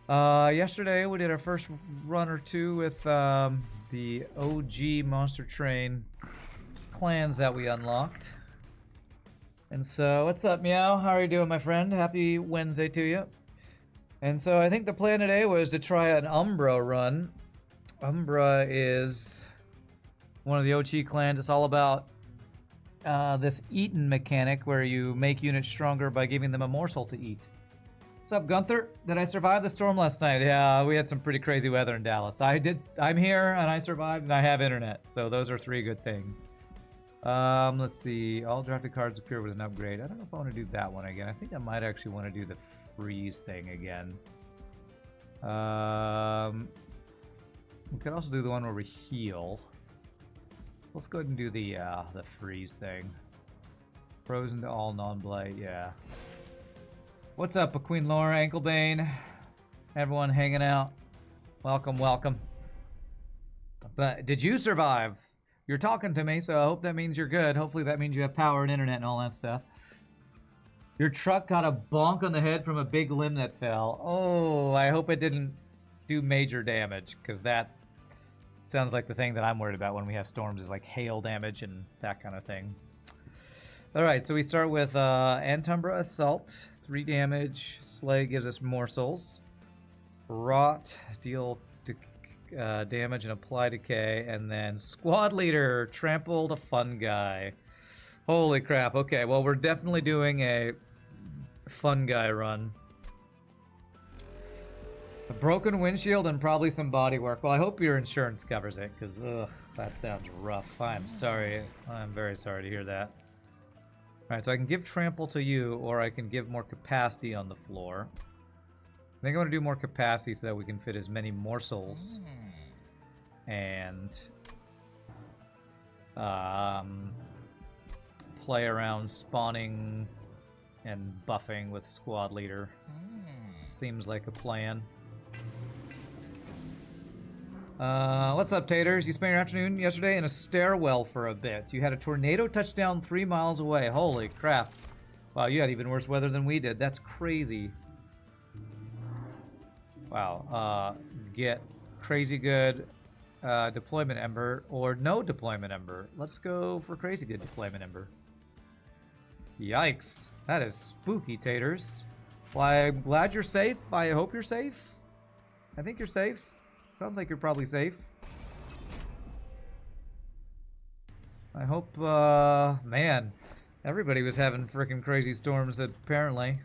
Yesterday we did our first run or two with the OG Monster Train clans that we unlocked. And so, what's up, Meow? How are you doing, my friend? Happy Wednesday to you. And so, I think the plan today was to try an Umbra run. Umbra is one of the OG clans. It's all about this eaten mechanic where you make units stronger by giving them a morsel to eat. What's up, Gunther? Did I survive the storm last night? Yeah, we had some pretty crazy weather in Dallas. I did. I'm here, and I survived, and I have internet. So those are 3 good things. Let's see. All drafted cards appear with an upgrade. I don't know if I want to do that one again. I think I might actually want to do the freeze thing again. We could also do the one where we heal. Let's go ahead and do the freeze thing. Frozen to all non-blight. Yeah. What's up, Queen Laura, Anklebane? Everyone hanging out. Welcome, welcome. But did you survive? You're talking to me, so I hope that means you're good. Hopefully that means you have power and internet and all that stuff. Your truck got a bonk on the head from a big limb that fell. Oh, I hope it didn't do major damage, because that sounds like the thing that I'm worried about when we have storms is like hail damage and that kind of thing. Alright, so we start with Antumbra Assault. 3 damage. Slay gives us morsels. Rot, deal damage and apply decay. And then Squad Leader, trample the fun guy. Holy crap. Okay, well, we're definitely doing a fun guy run. A broken windshield and probably some body work. Well, I hope your insurance covers it, because, ugh, that sounds rough. I'm sorry. I'm very sorry to hear that. Alright, so I can give trample to you, or I can give more capacity on the floor. I think I want to do more capacity so that we can fit as many morsels and play around spawning and buffing with Squad Leader. Seems like a plan. What's up, Taters? You spent your afternoon yesterday in a stairwell for a bit. You had a tornado touchdown 3 miles away. Holy crap. Wow, you had even worse weather than we did. That's crazy. Wow. Get crazy good deployment ember or no deployment ember. Let's go for crazy good deployment ember. Yikes. That is spooky, Taters. Well, I'm glad you're safe. I hope you're safe. I think you're safe. Sounds like you're probably safe. I hope, man, everybody was having freaking crazy storms apparently.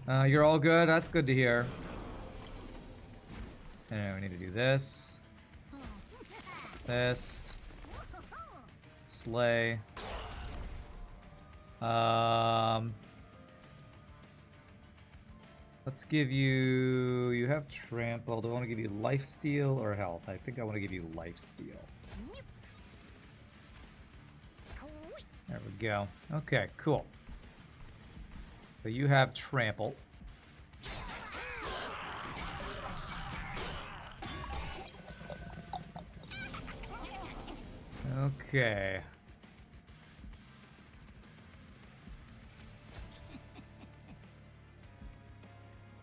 You're all good? That's good to hear. Anyway, we need to do this. This. Slay. Let's give you... You have trample. Do I want to give you lifesteal or health? I think I want to give you lifesteal. There we go. Okay, cool. So you have trample. Okay.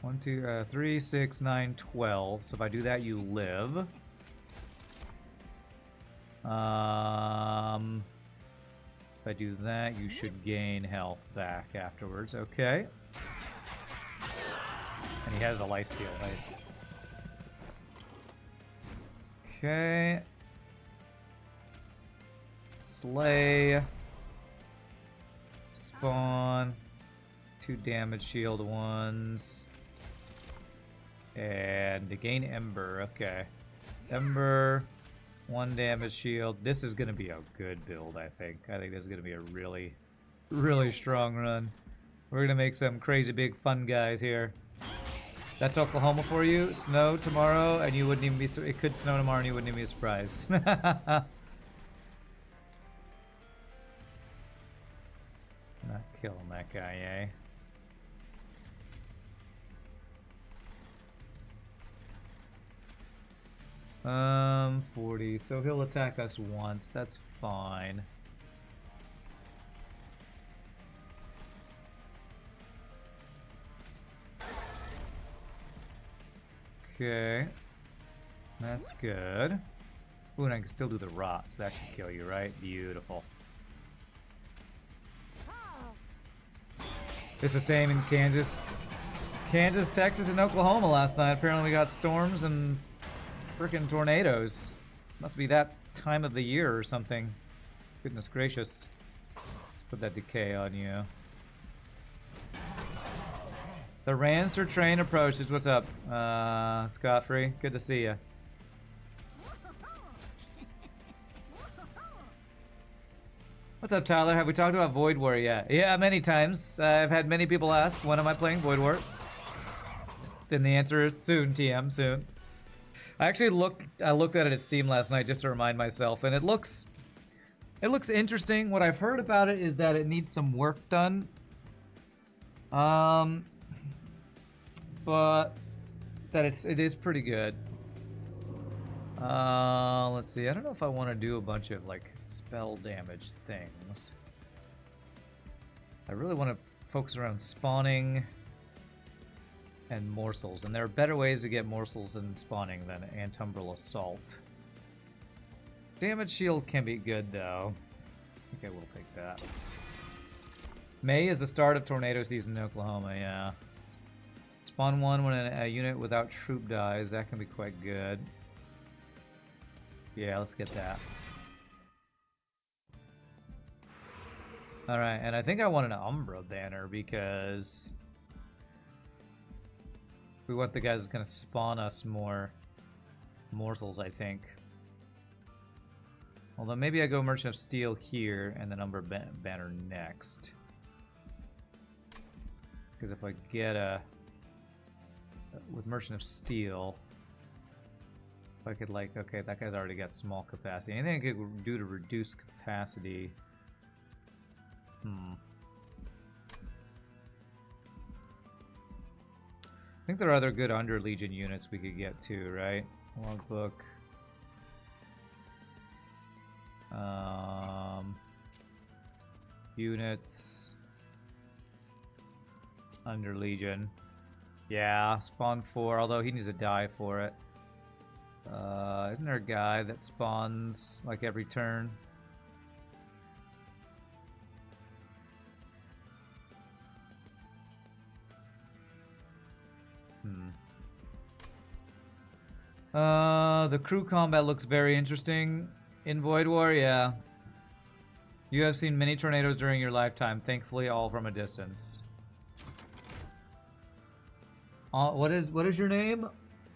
1, 2, 3, 6, 9, 12. So if I do that, you live. If I do that, you should gain health back afterwards. Okay. And he has a lifesteal. Nice. Okay. Slay. Spawn. 2 damage shield ones. And to gain Ember. Okay. Ember. 1 damage shield. This is going to be a good build, I think. I think this is going to be a really, really strong run. We're going to make some crazy big fun guys here. That's Oklahoma for you. Snow tomorrow, and you wouldn't even be... It could snow tomorrow, and you wouldn't even be surprised. Not killing that guy, eh? 40. So he'll attack us once. That's fine. Okay. That's good. Ooh, and I can still do the rot, so that should kill you, right? Beautiful. It's the same in Kansas, Texas, and Oklahoma last night. Apparently we got storms and freaking tornadoes. Must be that time of the year or something. Goodness gracious. Let's put that decay on you. The Rancer train approaches. What's up, Scott-Free? Good to see you. What's up, Tyler? Have we talked about Void War yet? Yeah, many times. I've had many people ask, when am I playing Void War? Then the answer is soon, TM, soon. I actually looked at it at Steam last night just to remind myself, and it looks interesting. What I've heard about it is that it needs some work done. But that it is pretty good. Let's see. I don't know if I want to do a bunch of like spell damage things. I really want to focus around spawning and morsels, and there are better ways to get morsels than spawning than Antumbral Assault. Damage shield can be good though. Okay, we'll take that. May is the start of tornado season in Oklahoma, yeah. Spawn one when a unit without troop dies. That can be quite good. Yeah, let's get that. Alright, and I think I want an Umbra banner because we want the guys that's gonna spawn us more morsels, I think. Although maybe I go Merchant of Steel here and then Umbra banner next. Because if I get a... with Merchant of Steel, if I could like, okay, that guy's already got small capacity. Anything I could do to reduce capacity? I think there are other good Underlegion units we could get too, right? Logbook. Units. Underlegion. Yeah, spawn 4, although he needs to die for it. Isn't there a guy that spawns like every turn? The crew combat looks very interesting in Void War, yeah. You have seen many tornadoes during your lifetime, thankfully all from a distance. What is your name?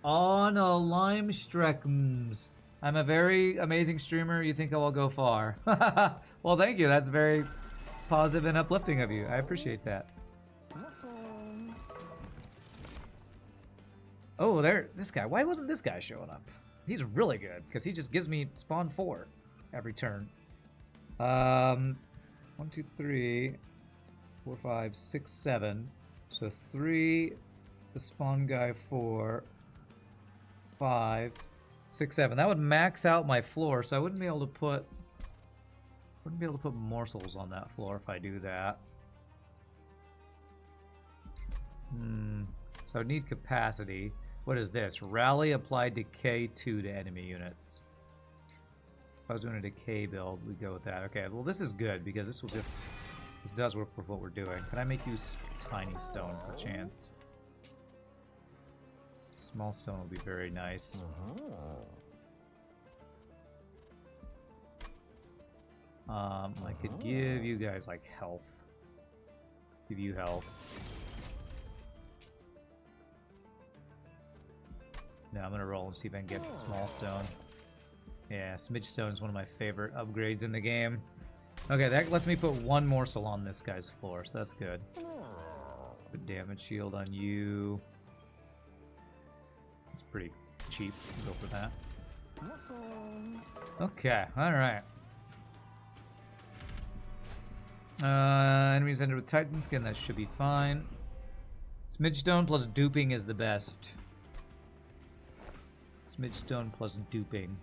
On a lime streckms. I'm a very amazing streamer. You think I will go far? Well, thank you. That's very positive and uplifting of you. I appreciate that. Oh, this guy. Why wasn't this guy showing up? He's really good because he just gives me spawn 4 every turn. 1, 2, 3, 4, 5, 6, 7. So 3. The spawn guy 4, 5, 6, 7. That would max out my floor, so I wouldn't be able to put morsels on that floor if I do that. So I need capacity. What is this? Rally applied decay 2 to enemy units. If I was doing a decay build, we'd go with that. Okay, well this is good because this does work for what we're doing. Can I make use tiny stone per chance? Small stone will be very nice. I could give you guys like health. Give you health. Now I'm gonna roll and see if I can get small stone. Yeah, smidge stone is one of my favorite upgrades in the game. Okay, that lets me put 1 morsel on this guy's floor, so that's good. Put damage shield on you. It's pretty cheap. Go for that. Okay, alright. Enemies entered with Titan skin, that should be fine. Smidge stone plus duping is the best. Smidgestone plus duping.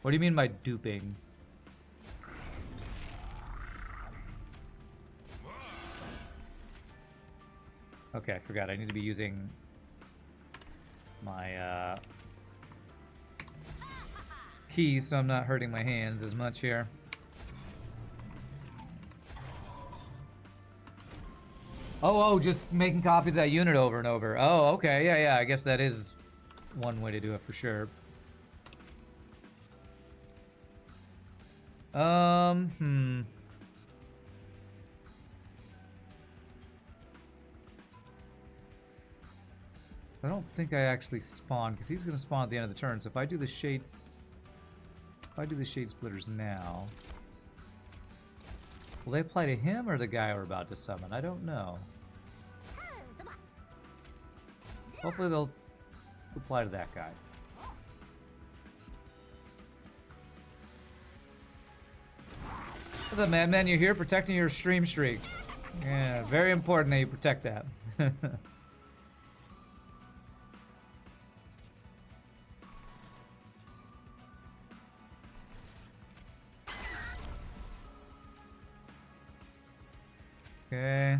What do you mean by duping? Okay, I forgot. I need to be using my keys so I'm not hurting my hands as much here. Oh, just making copies of that unit over and over. Oh, okay, yeah, I guess that is one way to do it for sure. I don't think I actually spawn, because he's going to spawn at the end of the turn, so if I do the shades... If I do the shade splitters now... Will they apply to him or the guy we're about to summon? I don't know. Hopefully they'll apply to that guy. What's up, Madman? You're here protecting your stream streak. Yeah, very important that you protect that. Okay.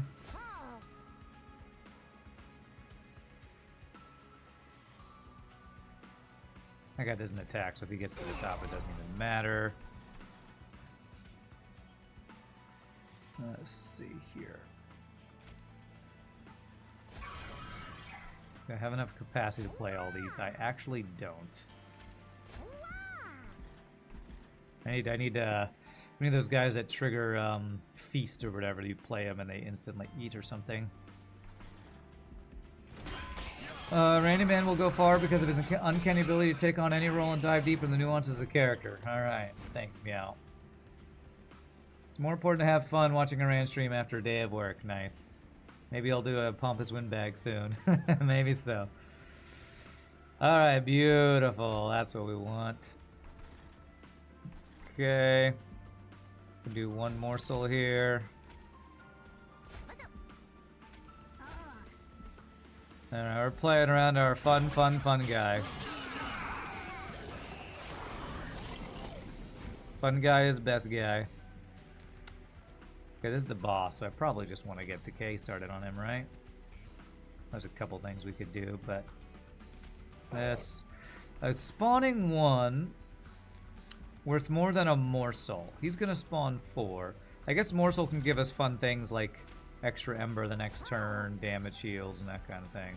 That guy doesn't attack, so if he gets to the top, it doesn't even matter. Let's see here. I have enough capacity to play all these. I actually don't. I need those guys that trigger feast or whatever. You play them and they instantly eat or something. Randy Man will go far because of his uncanny ability to take on any role and dive deep in the nuances of the character. Alright, thanks, Meow. It's more important to have fun watching a Rand stream after a day of work. Nice. Maybe I'll do a pompous windbag soon. Maybe so. Alright, beautiful. That's what we want. Okay. We'll do one morsel here. Alright, we're playing around our fun guy. Fun guy is best guy. Okay, this is the boss, so I probably just want to get decay started on him, right? There's a couple things we could do, but this spawning one worth more than a morsel. He's gonna spawn 4. I guess morsel can give us fun things like extra ember the next turn, damage heals, and that kind of thing.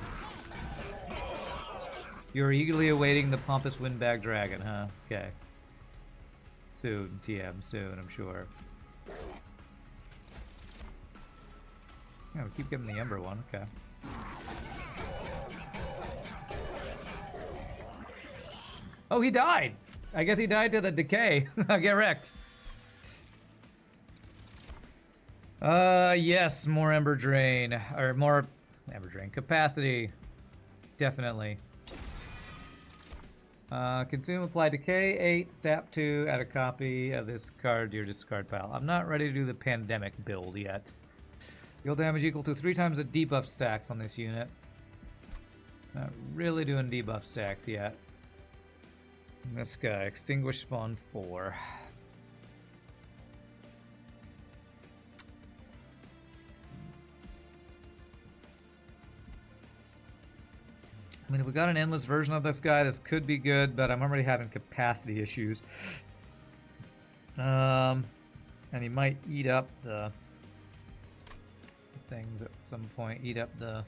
You're eagerly awaiting the pompous windbag dragon, huh? Okay. Soon, TM, soon, I'm sure. Yeah, we keep getting the ember one, okay. Oh, he died! I guess he died to the decay. Get wrecked. Yes, more ember drain. Or more ember drain. Capacity. Definitely. Consume, apply decay, 8, sap 2, add a copy of this card to your discard pile. I'm not ready to do the pandemic build yet. Deal damage equal to 3 times the debuff stacks on this unit. Not really doing debuff stacks yet. This guy, extinguish spawn 4. I mean, if we got an endless version of this guy, this could be good, but I'm already having capacity issues. And he might eat up the things at some point, eat up the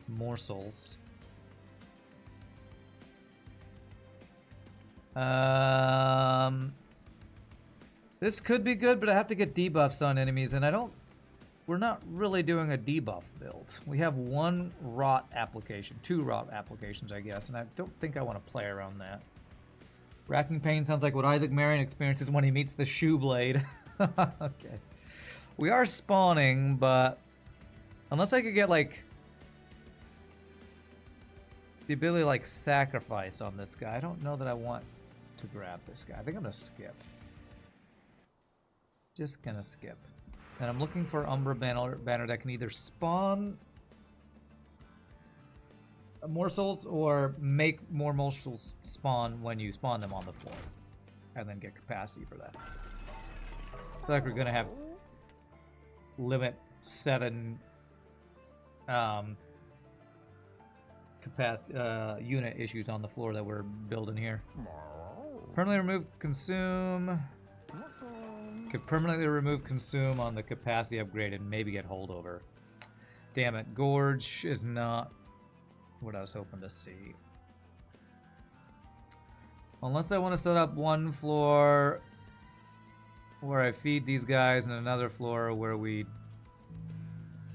morsels. This could be good, but I have to get debuffs on enemies, and we're not really doing a debuff build. We have 1 rot application, 2 rot applications, I guess, and I don't think I want to play around that. Racking pain sounds like what Isaac Marion experiences when he meets the shoe blade. Okay. We are spawning, but unless I could get, like, the ability to, like, sacrifice on this guy, I don't know that I want to grab this guy. I think I'm gonna skip. Just gonna skip. And I'm looking for Umbra banner that can either spawn morsels, or make more morsels spawn when you spawn them on the floor, and then get capacity for that. I feel like we're gonna have limit 7 capacity unit issues on the floor that we're building here. Permanently remove consume. Could permanently remove consume on the capacity upgrade and maybe get holdover. Damn it, Gorge is not what I was hoping to see. Unless I want to set up one floor where I feed these guys and another floor where we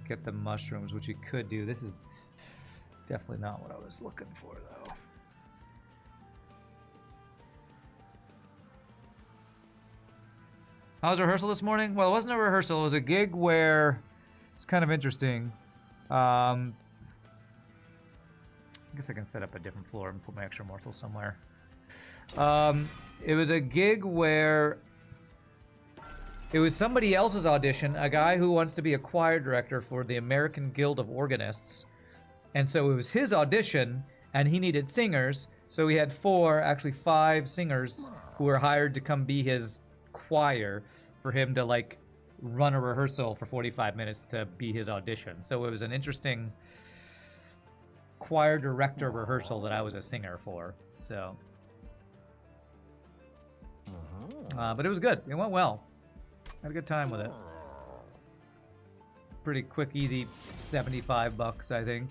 get the mushrooms, which we could do. This is definitely not what I was looking for, though. How was rehearsal this morning? Well, it wasn't a rehearsal. It was a gig where it's kind of interesting. I guess I can set up a different floor and put my extra morsel somewhere. It was a gig where it was somebody else's audition, a guy who wants to be a choir director for the American Guild of Organists. And so it was his audition, and he needed singers. So he had 5 singers who were hired to come be his choir for him to like run a rehearsal for 45 minutes to be his audition. So it was an interesting choir director rehearsal that I was a singer for. So, but it was good. It went well. I had a good time with it. Pretty quick, easy, $75, I think.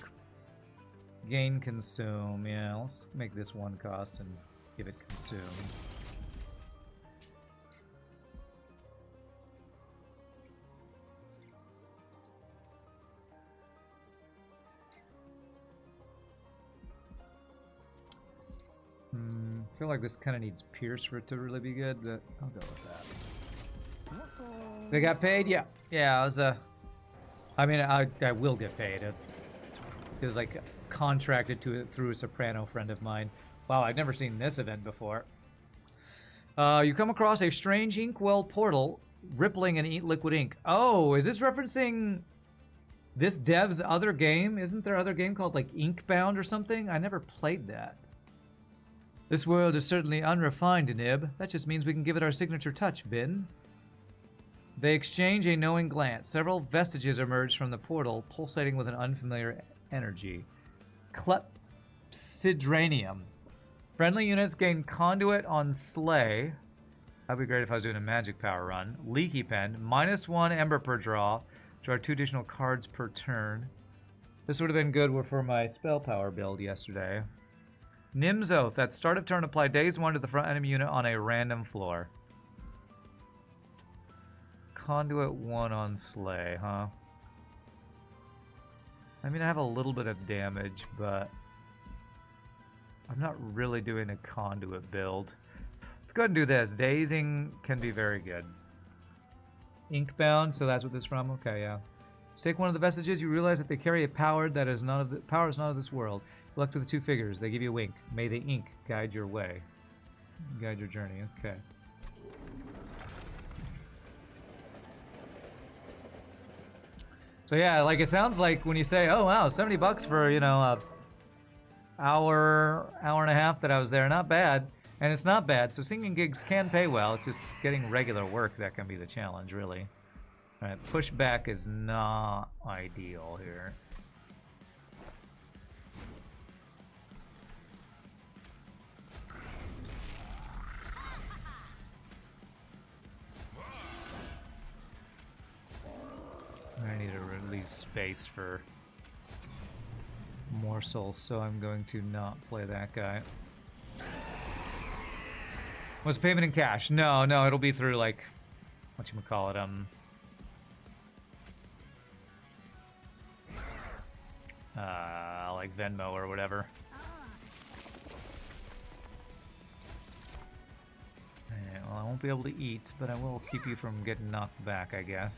Gain consume. Yeah, let's make this one cost and give it consume. I feel like this kind of needs Pierce for it to really be good, but I'll go with that. They got paid? Yeah. Yeah, I was, I mean, I will get paid. It was like contracted to it through a soprano friend of mine. Wow, I've never seen this event before. You come across a strange inkwell portal, rippling and eat liquid ink. Oh, is this referencing this dev's other game? Isn't there other game called like Inkbound or something? I never played that. This world is certainly unrefined, Nib. That just means we can give it our signature touch, Bin. They exchange a knowing glance. Several vestiges emerge from the portal, pulsating with an unfamiliar energy. Clepsydranium. Friendly units gain conduit on Slay. That'd be great if I was doing a magic power run. Leaky Pen. -1 Ember per draw. Draw 2 additional cards per turn. This would have been good for my spell power build yesterday. Nim's Oath. At start of turn, apply daze 1 to the front enemy unit on a random floor. Conduit 1 on Slay, huh? I mean, I have a little bit of damage, but I'm not really doing a conduit build. Let's go ahead and do this. Dazing can be very good. Inkbound, so that's what this is from? Okay, yeah. Let's take one of the vestiges. You realize that they carry a power that is not of this world. Look to the 2 figures. They give you a wink. May the ink guide your way. Guide your journey. Okay. So yeah, like it sounds like when you say, "Oh wow, $70 for, you know, a hour and a half that I was there, not bad." And it's not bad. So singing gigs can pay well. It's just getting regular work that can be the challenge, really. All right, pushback is not ideal here. I need to release space for morsels, so I'm going to not play that guy. Was payment in cash? No, it'll be through like, whatchamacallit, like Venmo or whatever. Alright, well, I won't be able to eat, but I will keep you from getting knocked back, I guess.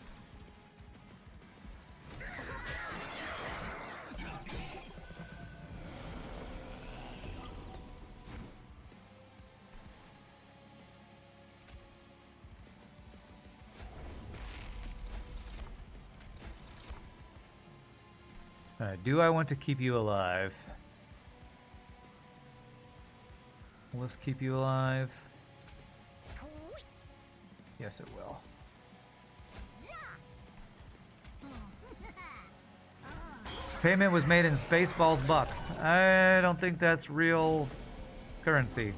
Do I want to keep you alive? Will this keep you alive? Yes, it will. Payment was made in Spaceballs bucks. I don't think that's real currency.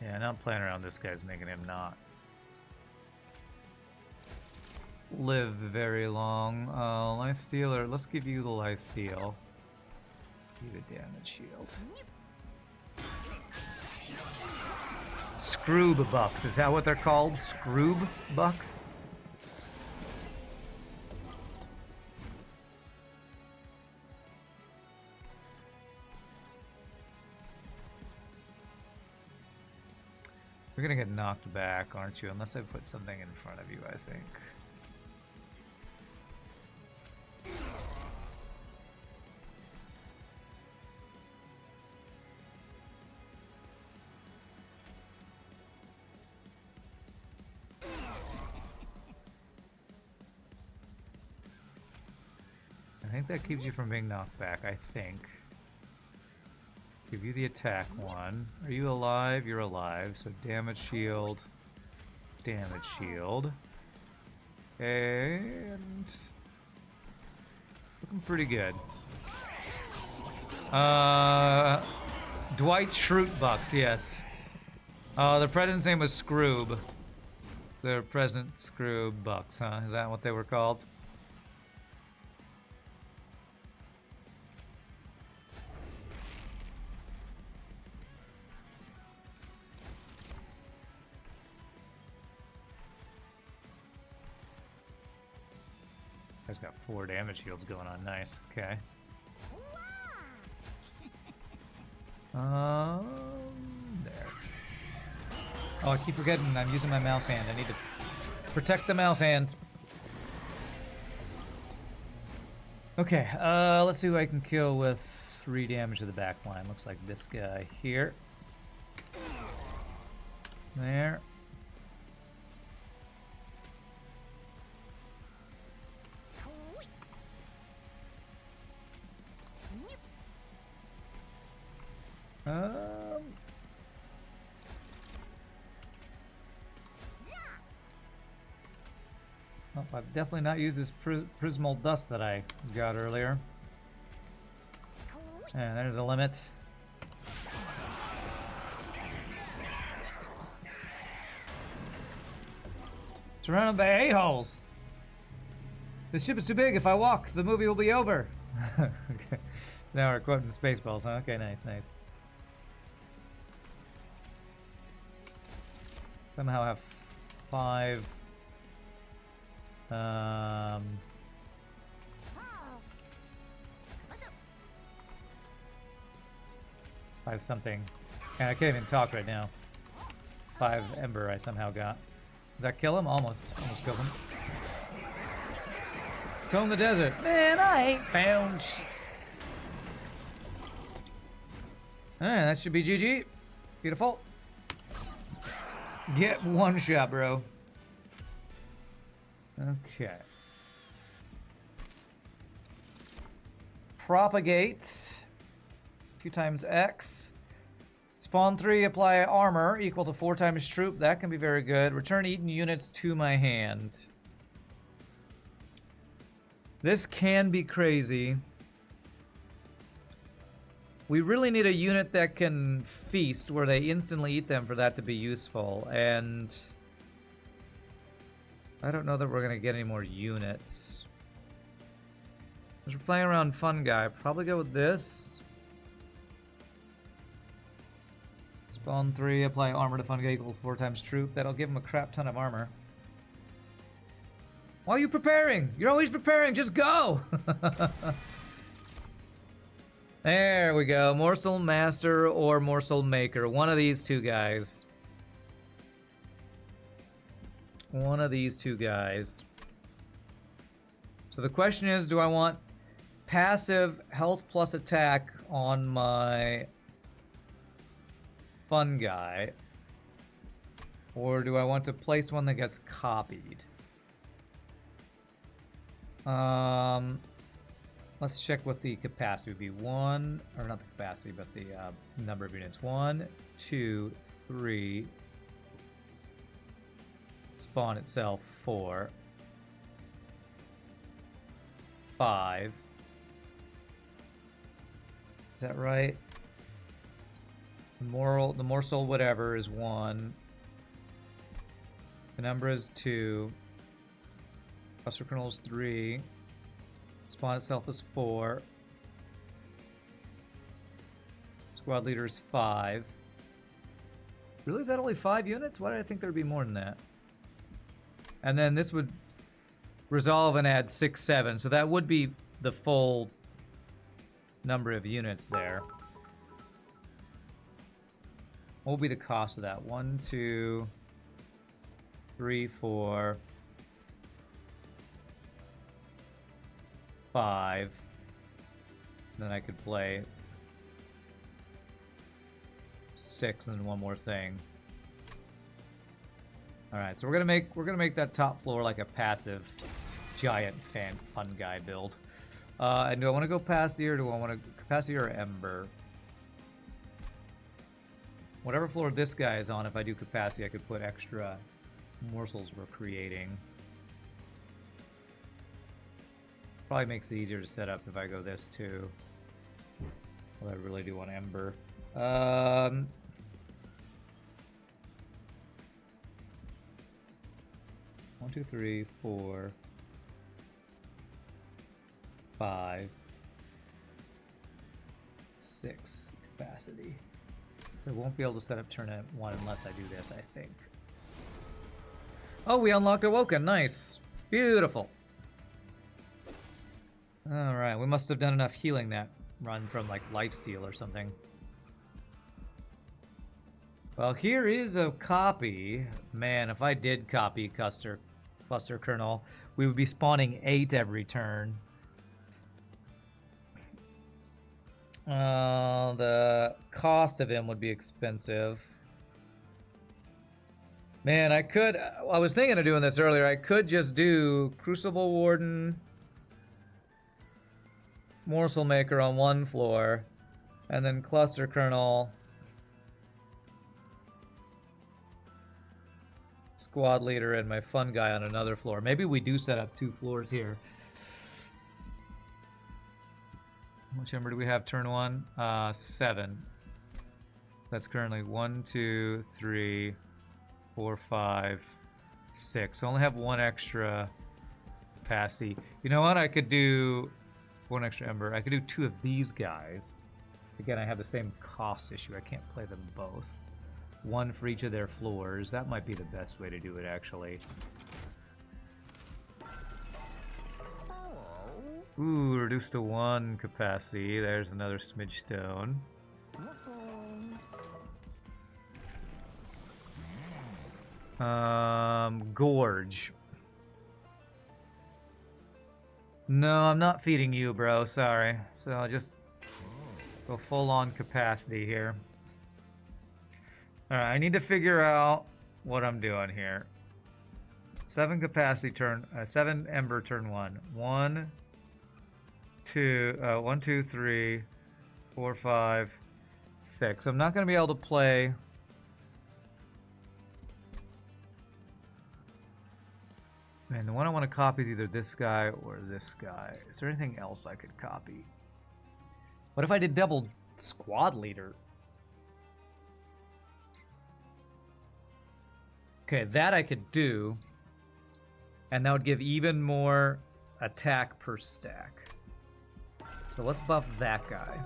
Yeah, not playing around this guy's making him not live very long. Life Stealer, let's give you the Life Steal. Give a damage shield. Scroob bucks, is that what they're called? Scroob bucks? You're gonna get knocked back, aren't you? Unless I put something in front of you, I think. I think that keeps you from being knocked back, I think. Give you the attack one. Are you alive? You're alive. So damage shield. Damage shield. And looking pretty good. Dwight Schrute bucks, yes. The president's name was Scroob. The President Scroob bucks, huh? Is that what they were called? He's got 4 damage shields going on. Nice. Okay. There. Oh, I keep forgetting I'm using my mouse hand. I need to protect the mouse hand. Okay, let's see who I can kill with 3 damage to the back line. Looks like this guy here. There. Oh, I've definitely not used this prismal dust that I got earlier. And there's a limit. Surrounded by a-holes. This ship is too big. If I walk, the movie will be over. Okay. Now we're quoting Spaceballs, huh? Okay, nice, nice. Somehow have 5. 5 something. And I can't even talk right now. 5 Ember I somehow got. Does that kill him? Almost. Almost kills him. Comb the desert. Man, I ain't found shit. Alright, that should be GG. Beautiful. Get 1 shot, bro. Okay. Propagate. 2 times X. Spawn 3, apply armor equal to 4 times troop. That can be very good. Return eaten units to my hand. This can be crazy. We really need a unit that can feast where they instantly eat them for that to be useful. And I don't know that we're going to get any more units. As we're playing around Fun Guy, probably go with this. Spawn 3, apply armor to Fun Guy equal to 4 times troop. That'll give him a crap ton of armor. Why are you preparing? You're always preparing, just go! There we go. Morsel Master or Morsel Maker. One of these 2 guys. One of these 2 guys. So the question is, do I want passive health plus attack on my Fun Guy? Or do I want to place one that gets copied? Let's check what the capacity would be. One, or not the capacity, but the number of units. 1, 2, 3. Spawn itself 4, 5. Is that right? The morsel whatever is 1. Penumbra is 2. Cluster kernel is 3. Spawn itself is 4. Squad leader is 5. Really, is that only 5 units? Why did I think there'd be more than that? And then this would resolve and add 6, 7. So that would be the full number of units there. What will be the cost of that? 1, 2, 3, 4, 5. Then I could play 6 and then one more thing. All right, so we're gonna make that top floor like a passive, giant fun guy build. And do I want to go capacity or do I want to capacity or ember? Whatever floor this guy is on, if I do capacity, I could put extra morsels we're creating. Probably makes it easier to set up if I go this too. Well, I really do want ember. 1, 2, 3, 4, 5, 6 capacity. So I won't be able to set up turn 1 unless I do this, I think. Oh, we unlocked Awoken. Nice. Beautiful. Alright, we must have done enough healing that run from like lifesteal or something. Well, here is a copy. Man, if I did copy cluster kernel, we would be spawning 8 every turn. The cost of him would be expensive. Man, I was thinking of doing this earlier. I could just do Crucible Warden, Morsel Maker on one floor, and then Cluster Kernel, Squad Leader, and my fun guy on another floor. Maybe we do set up 2 floors here. How much ember do we have turn 1? 7. That's currently 1, 2, 3, 4, 5, 6. I only have 1 extra capacity. You know what? I could do 1 extra ember. I could do 2 of these guys. Again, I have the same cost issue. I can't play them both. 1 for each of their floors. That might be the best way to do it, actually. Ooh, reduced to 1 capacity. There's another smidge stone. Gorge. No, I'm not feeding you, bro. Sorry. So I'll just go full on capacity here. Alright, I need to figure out what I'm doing here. 7 capacity turn, 7 ember turn 1. 1, 2, 3, 4, 5, 6. I'm not going to be able to play. Man, the one I want to copy is either this guy or this guy. Is there anything else I could copy? What if I did double squad leader? Okay, that I could do. And that would give even more attack per stack. So let's buff that guy.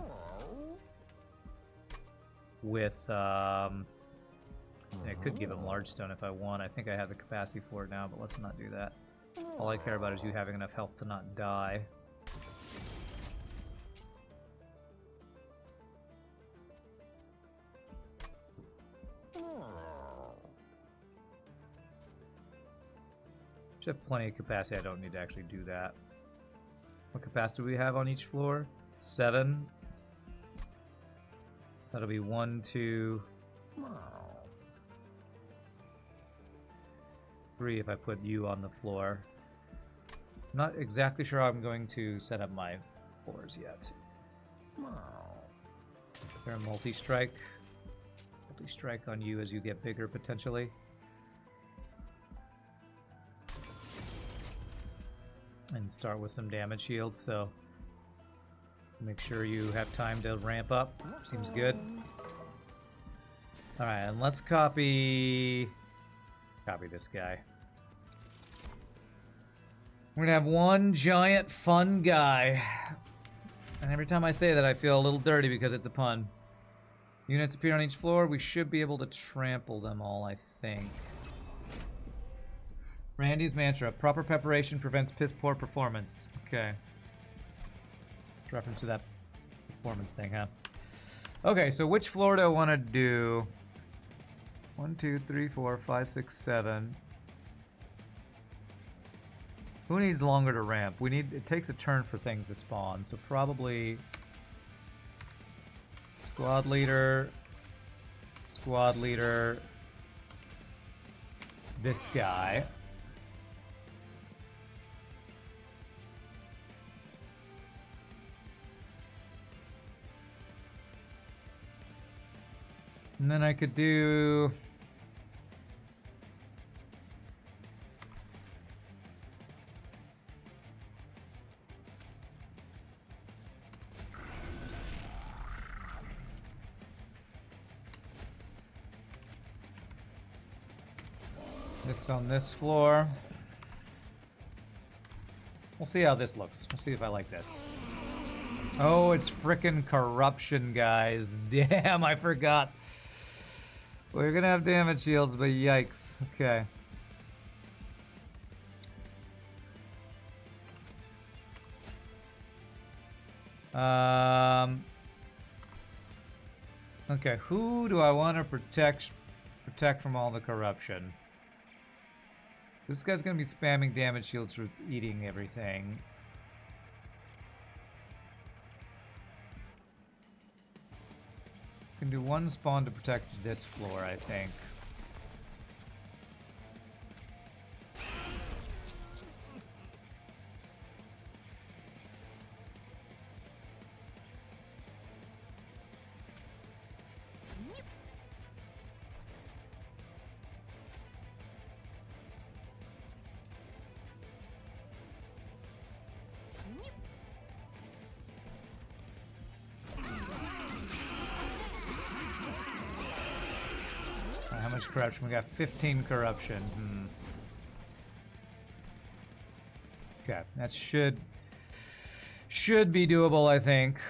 With, I could give him large stone if I want. I think I have the capacity for it now, but let's not do that. All I care about is you having enough health to not die. Should have plenty of capacity. I don't need to actually do that. What capacity do we have on each floor? 7. That'll be 1, 2, 3 if I put you on the floor. Not exactly sure how I'm going to set up my floors yet. Is there a multi-strike? Multi-strike on you as you get bigger, potentially. And start with some damage shield, so make sure you have time to ramp up. Seems good. Alright, and let's copy this guy. We're gonna have one giant fun guy. And every time I say that, I feel a little dirty because it's a pun. Units appear on each floor. We should be able to trample them all, I think. Randy's mantra: proper preparation prevents piss poor performance. Okay. Reference to that performance thing, huh? Okay, so which floor do I want to do? 1, 2, 3, 4, 5, 6, 7. Who needs longer to ramp? It takes a turn for things to spawn, so probably squad leader, this guy. And then I could do... this on this floor. We'll see how this looks. We'll see if I like this. Oh, it's frickin' corruption, guys. Damn, I forgot. We're gonna have damage shields, but yikes. Okay. Okay, who do I want to protect from all the corruption? This guy's gonna be spamming damage shields for eating everything. Can do one spawn to protect this floor, I think. How much corruption? We got 15 corruption. Okay, that should be doable, I think.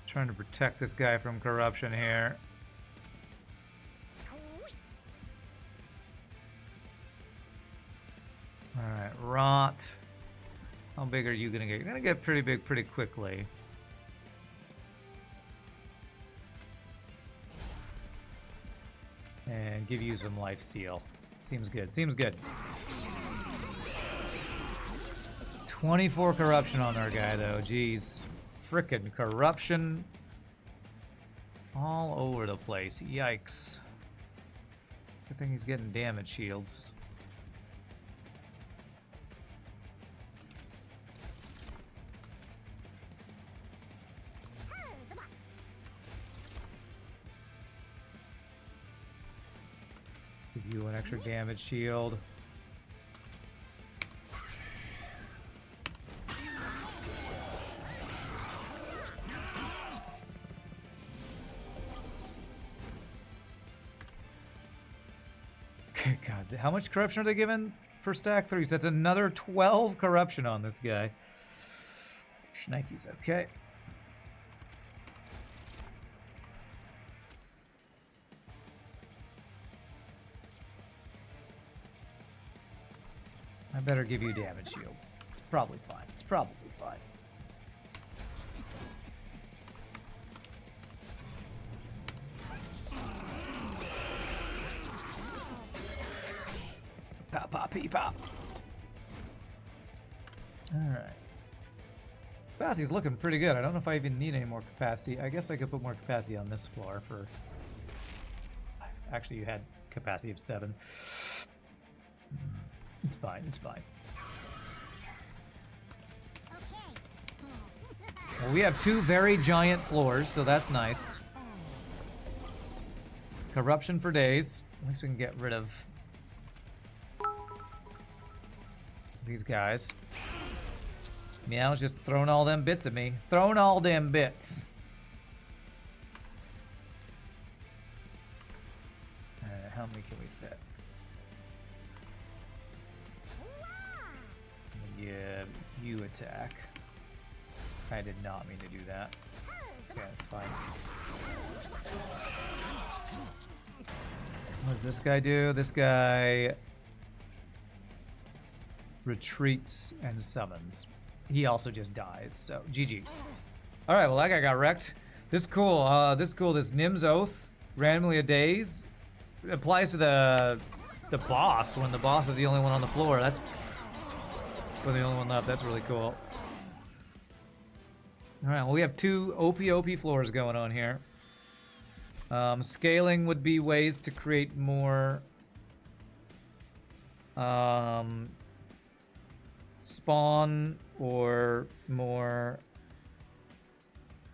Trying to protect this guy from corruption here. Alright, rot. How big are you gonna get? You're gonna get pretty big pretty quickly. And give you some lifesteal. Seems good. Seems good. 24 corruption on our guy, though. Jeez. Frickin' corruption all over the place. Yikes. Good thing he's getting damage shields. Give you an extra damage shield. God, how much corruption are they given per stack? 3. So that's another 12 corruption on this guy. Schnikes, okay. I better give you damage shields. It's probably fine. It's probably fine. Pop, pop, pee, pop. Alright. Capacity's looking pretty good. I don't know if I even need any more capacity. I guess I could put more capacity on this floor for... Actually, you had capacity of 7. It's fine, it's fine. Well, we have 2 very giant floors, so that's nice. Corruption for days. At least we can get rid of these guys. Meow's just throwing all them bits at me. Throwing all them bits. How many can we fit? Yeah, you attack. I did not mean to do that. Yeah, that's fine. What does this guy do? This guy retreats and summons. He also just dies, so GG. Alright, well that guy got wrecked. This is cool. This Nim's Oath, randomly a daze. It applies to the boss when the boss is the only one on the floor. That's when the only one left. That's really cool. Alright, well we have 2 OP floors going on here. Scaling would be ways to create more spawn or more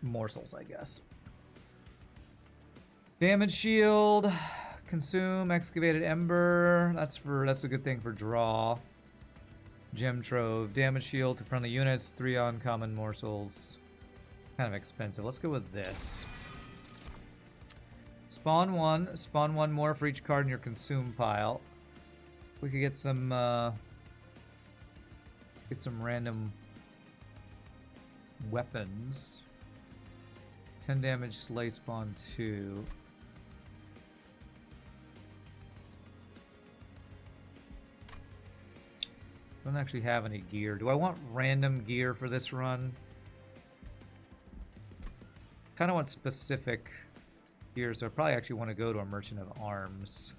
morsels, I guess. Damage shield, consume, excavated ember. That's a good thing for draw. Gem trove, damage shield to friendly units, 3 uncommon morsels. Kind of expensive. Let's go with this. Spawn 1 more for each card in your consume pile. We could get some random weapons. 10 damage, slay spawn 2. Don't actually have any gear. Do I want random gear for this run? Kind of want specific gear, so I probably actually want to go to a Merchant of Arms.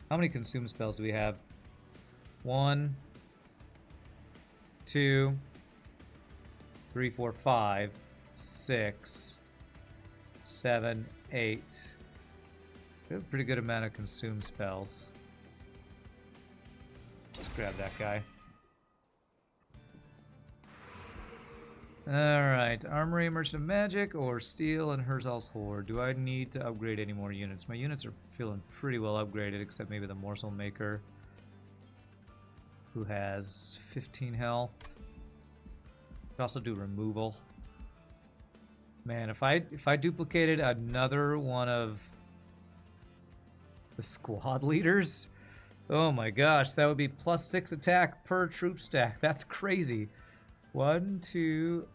How many consume spells do we have? 1, 2, 3, 4, 5, 6, 7, 8. We have a pretty good amount of consume spells. Let's grab that guy. Alright, Armory, Merchant of Magic, or Steel and Herzal's Horde. Do I need to upgrade any more units? My units are feeling pretty well upgraded, except maybe the Morsel Maker, who has 15 health. Could also do removal. Man, if I duplicated another one of the squad leaders, oh my gosh, that would be +6 attack per troop stack. That's crazy. 1, 2,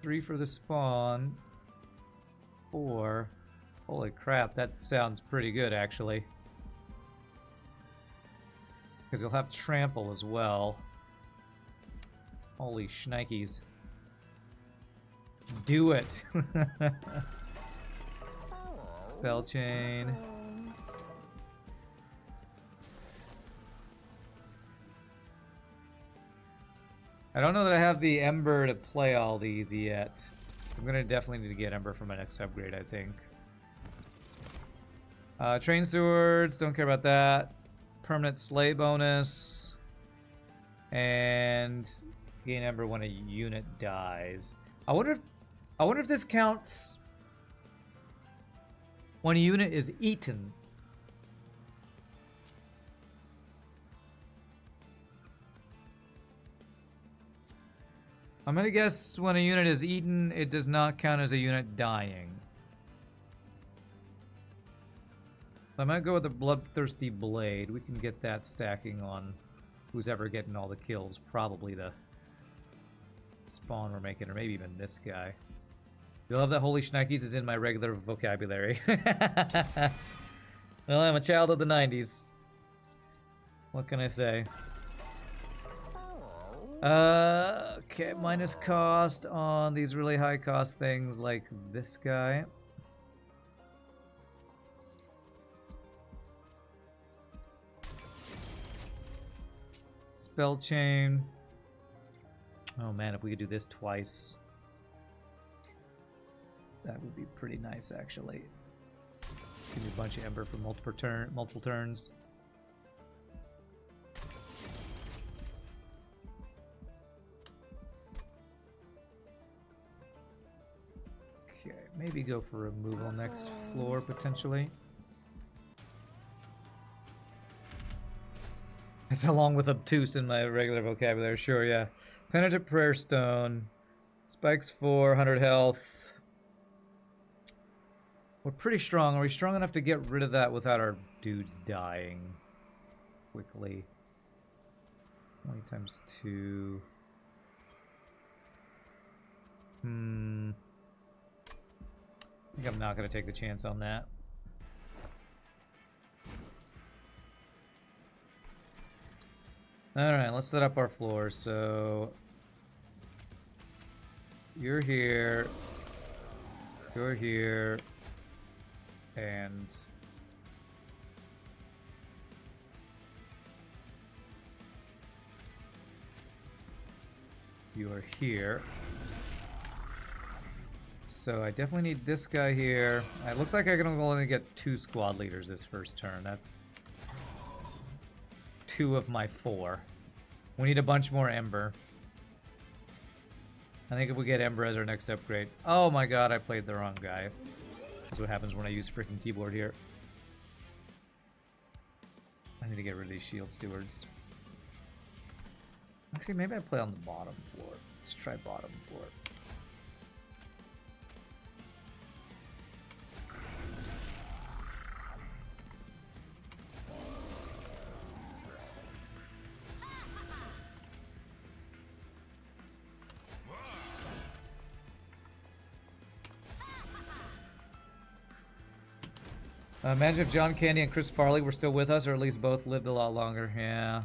3 for the spawn. 4. Holy crap, that sounds pretty good actually. Because you'll have trample as well. Holy shnikes. Do it! Spell chain. I don't know that I have the Ember to play all these yet. I'm gonna definitely need to get Ember for my next upgrade, I think. Train Stewards, don't care about that. Permanent Slay bonus. And gain Ember when a unit dies. I wonder if this counts when a unit is eaten. I'm gonna guess when a unit is eaten, it does not count as a unit dying. I might go with the Bloodthirsty Blade. We can get that stacking on who's ever getting all the kills. Probably the spawn we're making, or maybe even this guy. You love that Holy Shnikes is in my regular vocabulary. Well, I'm a child of the 90s. What can I say? Okay, minus cost on these really high cost things like this guy. spell chain. Oh man, if we could do this twice, that would be pretty nice, actually. Give me a bunch of Ember for multiple turns. Okay, maybe go for removal next floor, potentially. It's along with obtuse in my regular vocabulary, sure, yeah. Penitent Prayer Stone. Spikes 400 health. We're pretty strong. Are we strong enough to get rid of that without our dudes dying quickly? 20 times 2. I think I'm not going to take the chance on that. Alright, let's set up our floor. So you're here, and you are here. So I definitely need this guy here. It looks like I can only get 2 squad leaders this first turn. That's 2 of my 4. We need a bunch more Ember. I think if we get Ember as our next upgrade... Oh my god, I played the wrong guy. That's what happens when I use freaking keyboard here. I need to get rid of these shield stewards. Actually, maybe I play on the bottom floor. Let's try bottom floor. Imagine if John Candy and Chris Farley were still with us, or at least both lived a lot longer. Yeah.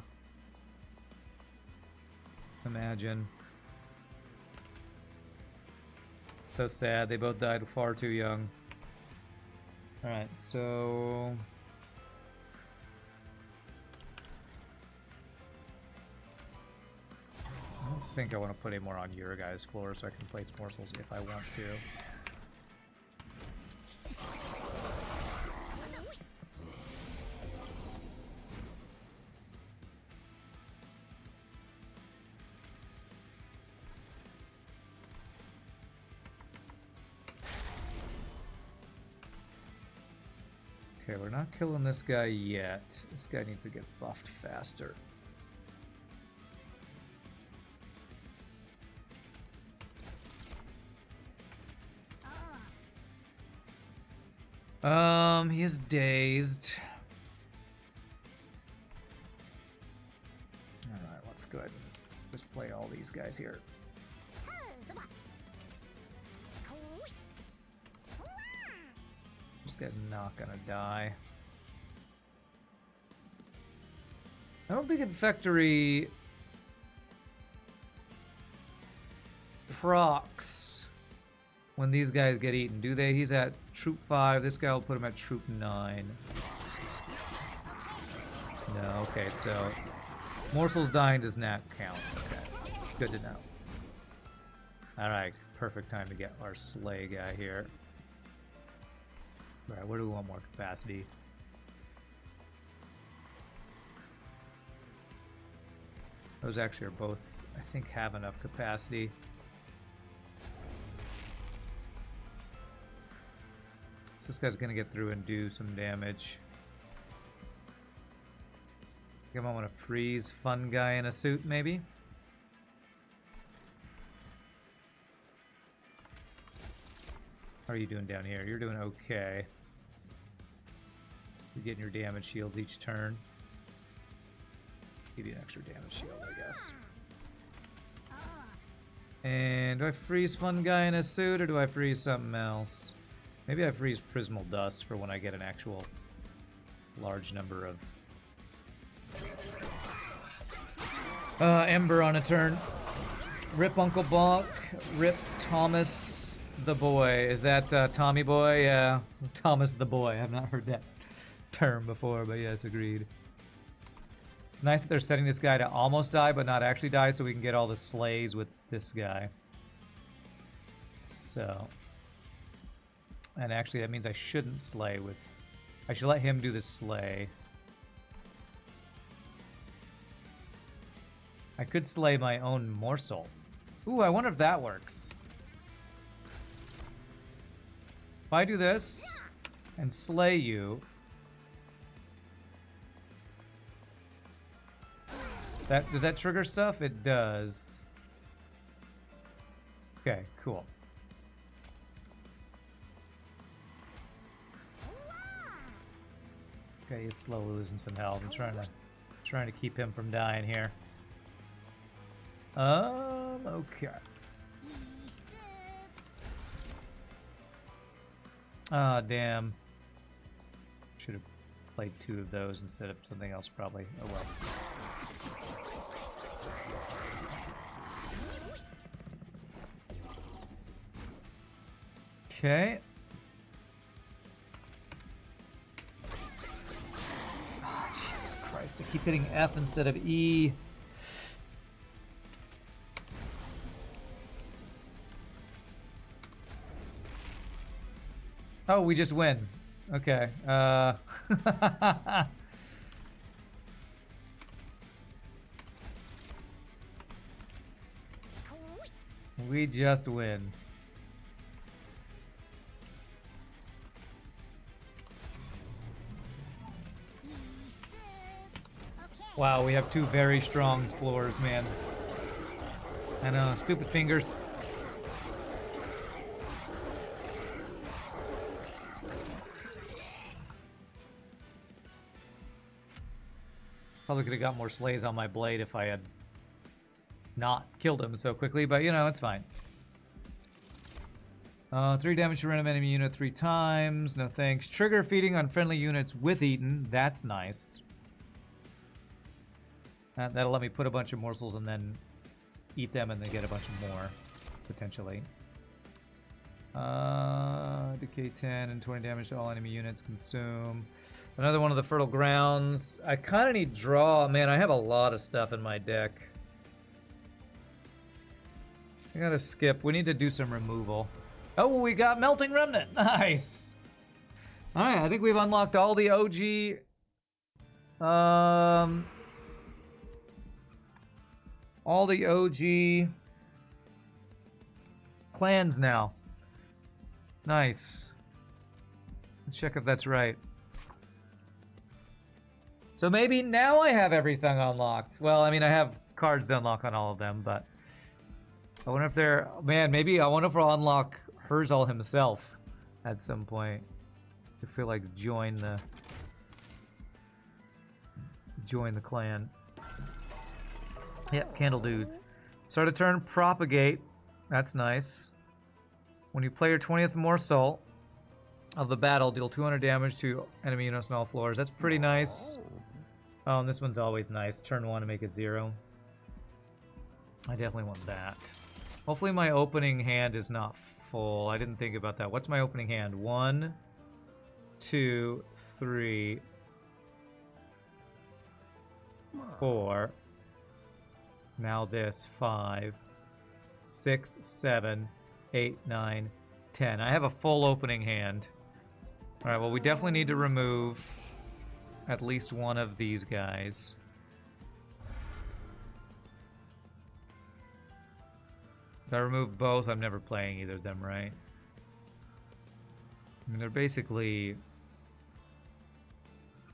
Imagine. So sad. They both died far too young. Alright, so... I don't think I want to put any more on your guys' floor, so I can place morsels if I want to. Okay, we're not killing this guy yet. This guy needs to get buffed faster. He is dazed. Alright, let's go ahead and just play all these guys here. This guy's not gonna die. I don't think Infectory procs when these guys get eaten, do they? He's at troop 5. This guy will put him at troop 9. No, okay, so morsels dying does not count. Okay, good to know. Alright, perfect time to get our Slay guy here. Alright, where do we want more capacity? Those actually are both, I think, have enough capacity. So this guy's gonna get through and do some damage. I think I want to freeze fun guy in a suit, maybe? How are you doing down here? You're doing okay. You're getting your damage shields each turn. Give you an extra damage shield, I guess. And do I freeze fun guy in a suit, or do I freeze something else? Maybe I freeze Prismal Dust for when I get an actual large number of Ember on a turn. Rip Uncle Bonk. Rip Thomas the Boy. Is that Tommy Boy? Yeah, Thomas the Boy. I've not heard that term before, but yes, agreed. It's nice that they're setting this guy to almost die, but not actually die, so we can get all the slays with this guy. So... And actually, that means I shouldn't slay with... I should let him do the slay. I could slay my own morsel. Ooh, I wonder if that works. If I do this and slay you... Does that trigger stuff? It does. Okay, cool. Okay, he's slowly losing some health. I'm trying to keep him from dying here. Okay. Ah, damn. Should have played 2 of those instead of something else, probably. Oh well. Okay. Oh, Jesus Christ, I keep hitting F instead of E. Oh, we just win. Okay. We just win. Wow, we have 2 very strong floors, man. I know, stupid fingers. Probably could have got more slays on my blade if I had not killed him so quickly, but you know, it's fine. 3 damage to random enemy unit 3 times. No thanks. Trigger feeding on friendly units with eaten. That's nice. That'll let me put a bunch of morsels and then eat them and then get a bunch more, potentially. Decay 10 and 20 damage to all enemy units consume. Another one of the fertile grounds. I kind of need draw. Man, I have a lot of stuff in my deck. I gotta skip. We need to do some removal. Oh, we got Melting Remnant. Nice. Alright, I think we've unlocked all the OG... all the OG... clans now. Nice. Let's check if that's right. So maybe now I have everything unlocked. Well, I mean, I have cards to unlock on all of them, but... I wonder if they're... Man, maybe I wonder if I'll unlock Herzal himself at some point. I feel like join the clan. Yep, Candle Dudes. Start a turn, propagate. That's nice. When you play your 20th morsel of the battle, deal 200 damage to enemy units on all floors. That's pretty nice. Oh, and this one's always nice. Turn 1 to make it 0. I definitely want that. Hopefully my opening hand is not full. I didn't think about that. What's my opening hand? 1, 2, 3, 4. Now this. 5, 6, 7, 8, 9, 10. I have a full opening hand. Alright, well, we definitely need to remove at least one of these guys. If I remove both, I'm never playing either of them, right? I mean, they're basically...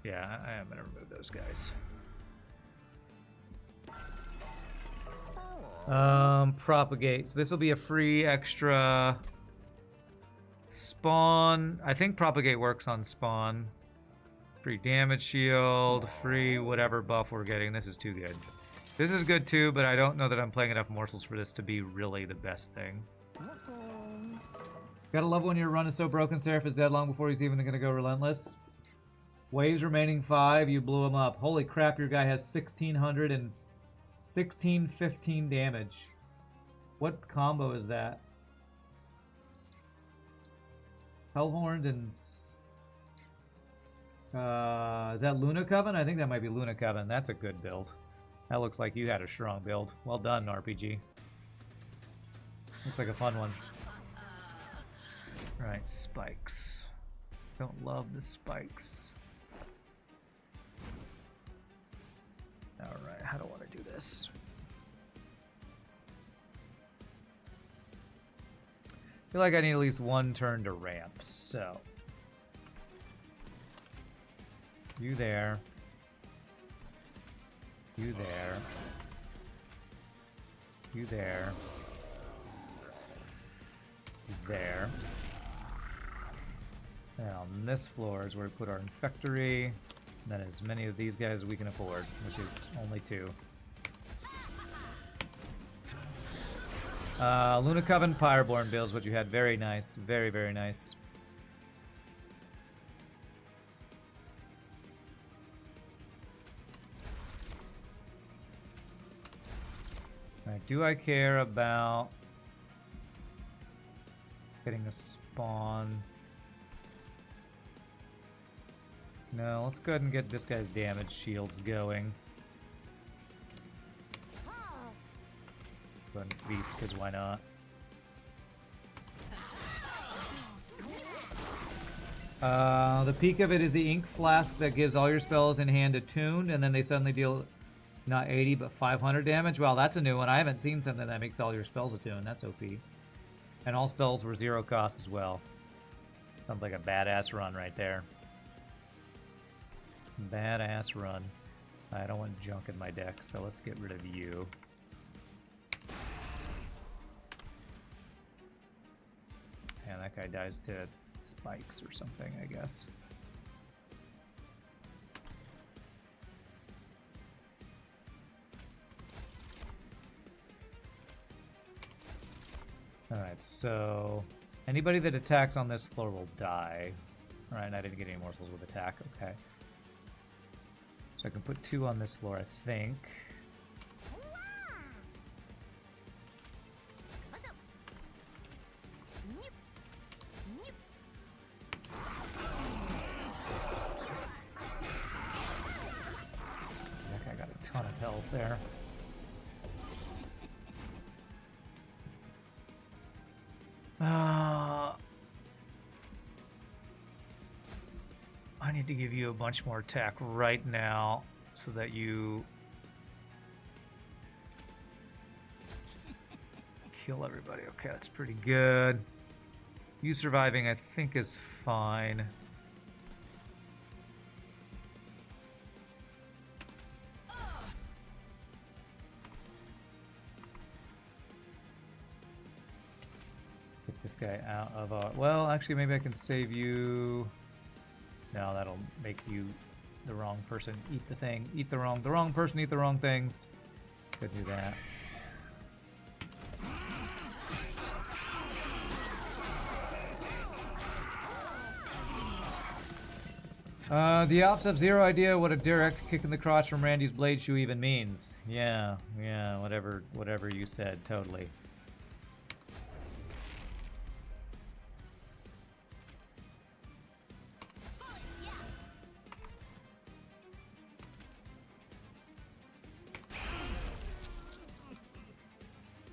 Yeah, I am going to remove those guys. Propagate. So this will be a free extra spawn. I think propagate works on spawn. Free damage shield, free whatever buff we're getting. This is too good. This is good too, but I don't know that I'm playing enough morsels for this to be really the best thing. Gotta love when your run is so broken, Seraph is dead long before he's even gonna go relentless. Waves remaining 5, you blew him up. Holy crap, your guy has 1600 and 15 damage. What combo is that? Hellhorned and... Is that Luna Coven? I think that might be Luna Coven. That's a good build. That looks like you had a strong build. Well done, RPG. Looks like a fun one. Alright, spikes. Don't love the spikes. Alright, how do I want to do this? I feel like I need at least one turn to ramp, so. You there. You there. You there. You there. And on this floor is where we put our infectory. And then as many of these guys as we can afford, which is only 2. Luna Coven Pyreborn builds what you had. Very nice. Very, very nice. Alright, do I care about getting a spawn? No, let's go ahead and get this guy's damage shields going. Go ahead and beast, because why not? The peak of it is the ink flask that gives all your spells in hand attuned, and then they suddenly deal not 80 but 500 damage. Well, that's a new one. I haven't seen something that makes all your spells attuned. That's OP. And all spells were 0 cost as well. Sounds like a badass run right there. Badass run. I don't want junk in my deck, so let's get rid of you. And that guy dies to spikes or something, I guess. Alright, so anybody that attacks on this floor will die. Alright, I didn't get any morsels with attack, okay. So I can put 2 on this floor, I think. That guy got a ton of health there. I need to give you a bunch more attack right now so that you kill everybody. Okay, that's pretty good. You surviving, I think, is fine. Get this guy out of our... Well, actually, maybe I can save you... No, that'll make you the wrong person. Eat the thing. Eat the wrong person, eat the wrong things. Could do that. The ops have zero idea what a direct kick in the crotch from Randy's blade shoe even means. Yeah, whatever you said, totally.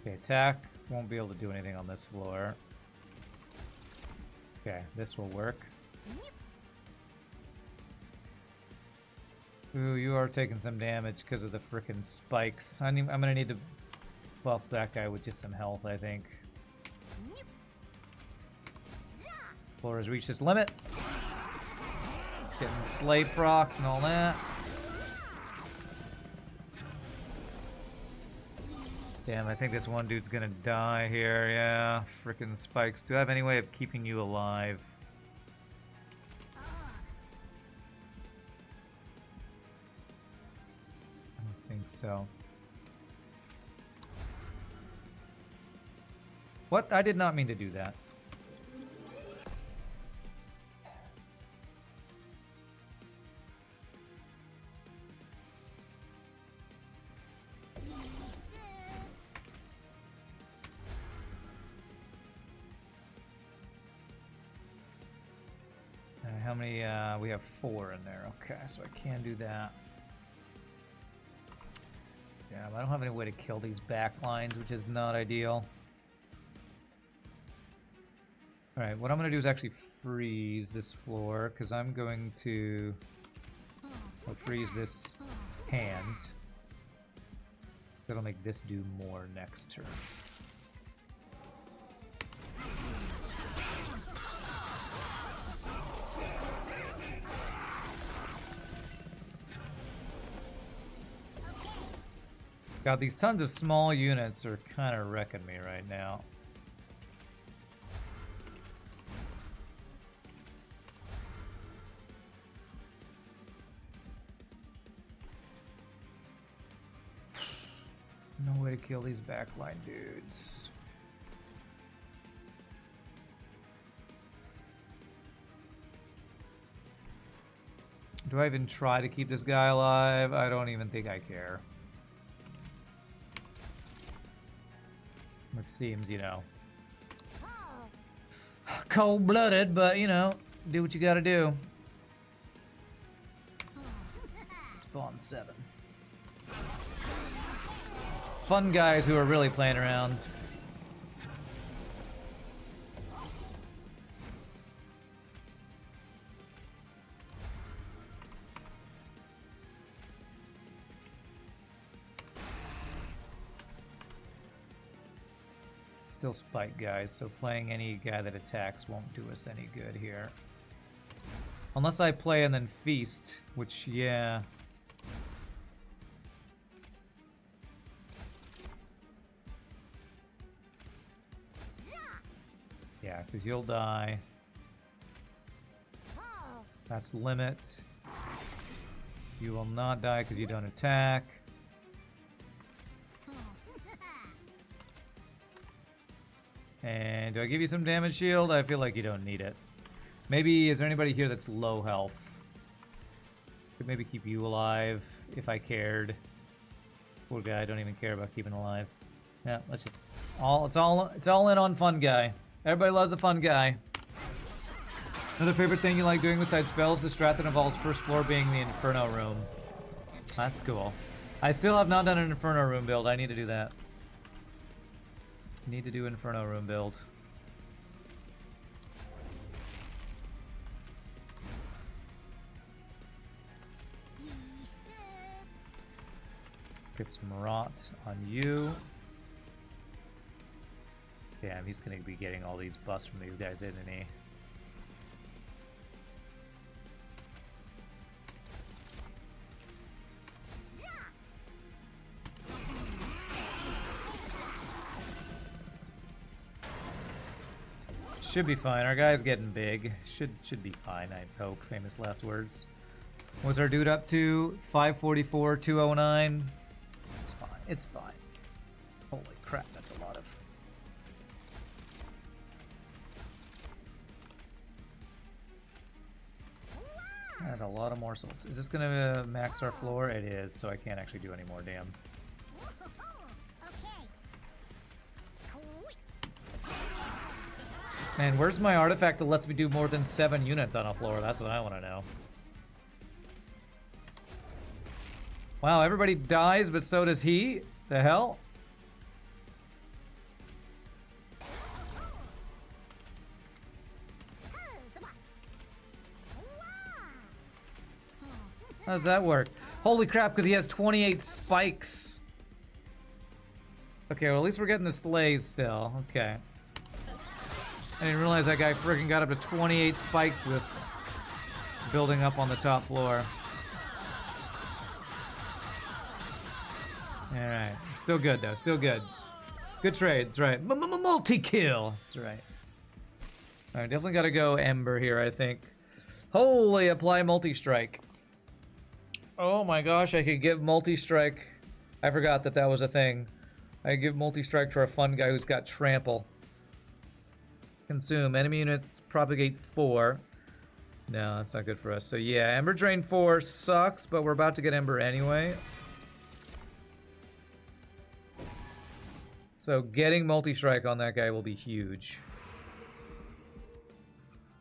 Okay, attack. Won't be able to do anything on this floor. Okay, this will work. Ooh, you are taking some damage because of the frickin' spikes. I'm gonna need to buff that guy with just some health, I think. Floor has reached its limit. Getting slay procs and all that. Damn, I think this one dude's gonna die here. Yeah, frickin' spikes. Do I have any way of keeping you alive? I don't think so. What? I did not mean to do that. how many? We have 4 in there. Okay, so I can do that. Yeah, but I don't have any way to kill these back lines, which is not ideal. Alright, what I'm going to do is actually freeze this floor, because I'm going to freeze this hand. That'll make this do more next turn. God, these tons of small units are kind of wrecking me right now. No way to kill these backline dudes. Do I even try to keep this guy alive? I don't even think I care. It seems, you know, cold-blooded, but, you know, do what you gotta do. Spawn 7. Fun guys who are really playing around. Still spike guys, so playing any guy that attacks won't do us any good here. Unless I play and then feast, which, yeah. Yeah, because you'll die. That's limit. You will not die because you don't attack. And do I give you some damage shield? I feel like you don't need it. Maybe, is there anybody here that's low health? Could maybe keep you alive if I cared. Poor guy, I don't even care about keeping alive. Yeah, let's just it's all in on fun guy. Everybody loves a fun guy. Another favorite thing you like doing besides spells, the strat that involves first floor being the Inferno room. That's cool. I still have not done an Inferno room build. I need to do that. Need to do Inferno room build. Get some rot on you. Damn, he's gonna be getting all these buffs from these guys, isn't he? Should be fine. Our guy's getting big. Should be fine, I hope. Famous last words. What's our dude up to? 544, 209. It's fine. It's fine. Holy crap, that's a lot of... That's a lot of morsels. Is this gonna max our floor? It is, so I can't actually do any more, damn. Man, where's my artifact that lets me do more than 7 units on a floor? That's what I want to know. Wow, everybody dies, but so does he? The hell? How does that work? Holy crap, because he has 28 spikes. Okay, well at least we're getting the slays still. Okay. I didn't realize that guy freaking got up to 28 spikes with building up on the top floor. Alright. Still good, though. Still good. Good trade. That's right. Multi-kill. That's right. Alright, definitely gotta go Ember here, I think. Holy, apply multi-strike. Oh my gosh, I could give multi-strike. I forgot that that was a thing. I could give multi-strike to our fun guy who's got trample. Consume. Enemy units propagate 4. No, that's not good for us. So yeah, Ember Drain 4 sucks, but we're about to get Ember anyway. So getting multi-strike on that guy will be huge.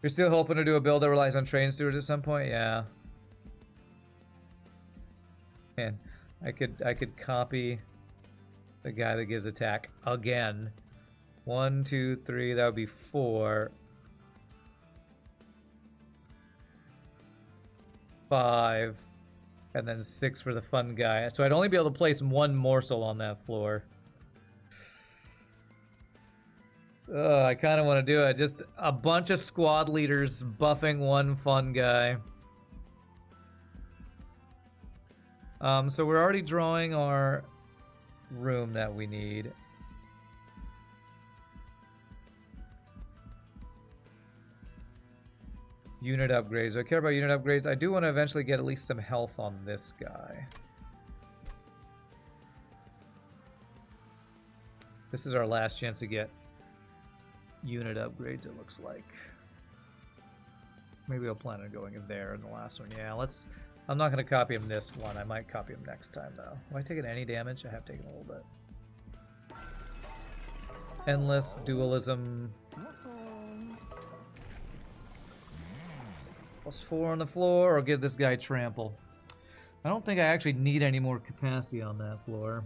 You're still hoping to do a build that relies on train stewards at some point? Yeah. Man, I could copy the guy that gives attack again. 1, 2, 3, that would be 4. 5. And then 6 for the fun guy. So I'd only be able to place one morsel on that floor. I kind of want to do it. Just a bunch of squad leaders buffing one fun guy. So we're already drawing our room that we need. Unit upgrades. Do I care about unit upgrades? I do want to eventually get at least some health on this guy. This is our last chance to get unit upgrades, it looks like. Maybe I'll plan on going in there in the last one. Yeah, let's... I'm not going to copy him this one. I might copy him next time, though. Have I taken any damage? I have taken a little bit. Endless dualism. +4 on the floor, or give this guy trample. I don't think I actually need any more capacity on that floor.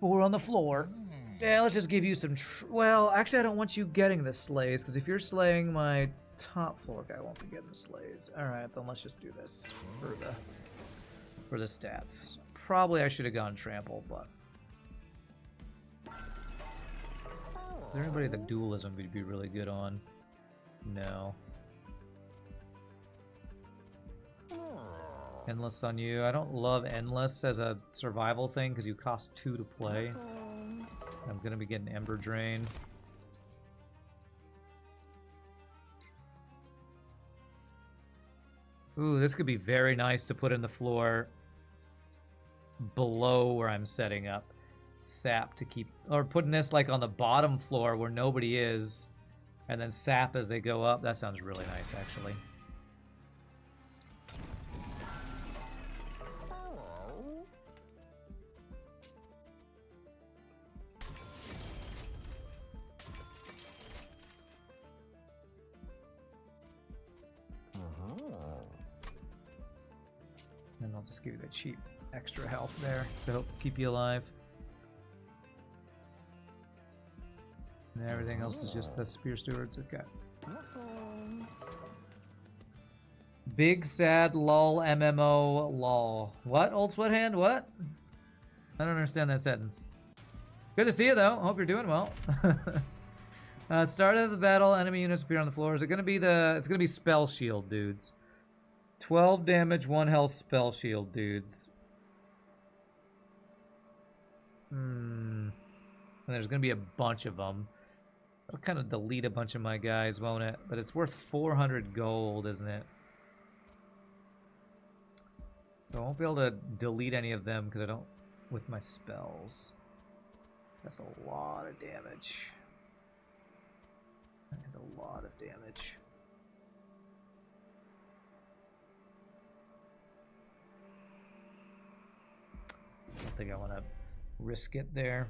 4 on the floor. Yeah, let's just give you some... well, actually, I don't want you getting the slays, because if you're slaying my top floor guy, won't be getting the slays. Alright, then let's just do this for the stats. Probably I should have gone trample, but... is there anybody that dualism would be really good on? No. Endless on you. I don't love Endless as a survival thing because you cost 2 to play. I'm going to be getting Ember Drain. Ooh, this could be very nice to put in the floor below where I'm setting up. Sap to keep... or putting this like on the bottom floor where nobody is. And then sap as they go up. That sounds really nice, actually. And I'll just give you the cheap extra health there to help keep you alive. And everything else is just the spear stewards. Okay. Big sad lol MMO lol. What? Old sweat hand? What? I don't understand that sentence. Good to see you though. Hope you're doing well. Start of the battle, enemy units appear on the floor. Is it gonna be the... it's gonna be spell shield dudes. 12 damage, 1 health spell shield dudes. And there's gonna be a bunch of them. It'll kind of delete a bunch of my guys, won't it? But it's worth 400 gold, isn't it? So I won't be able to delete any of them because I don't... with my spells. That's a lot of damage. That is a lot of damage. I don't think I want to risk it there.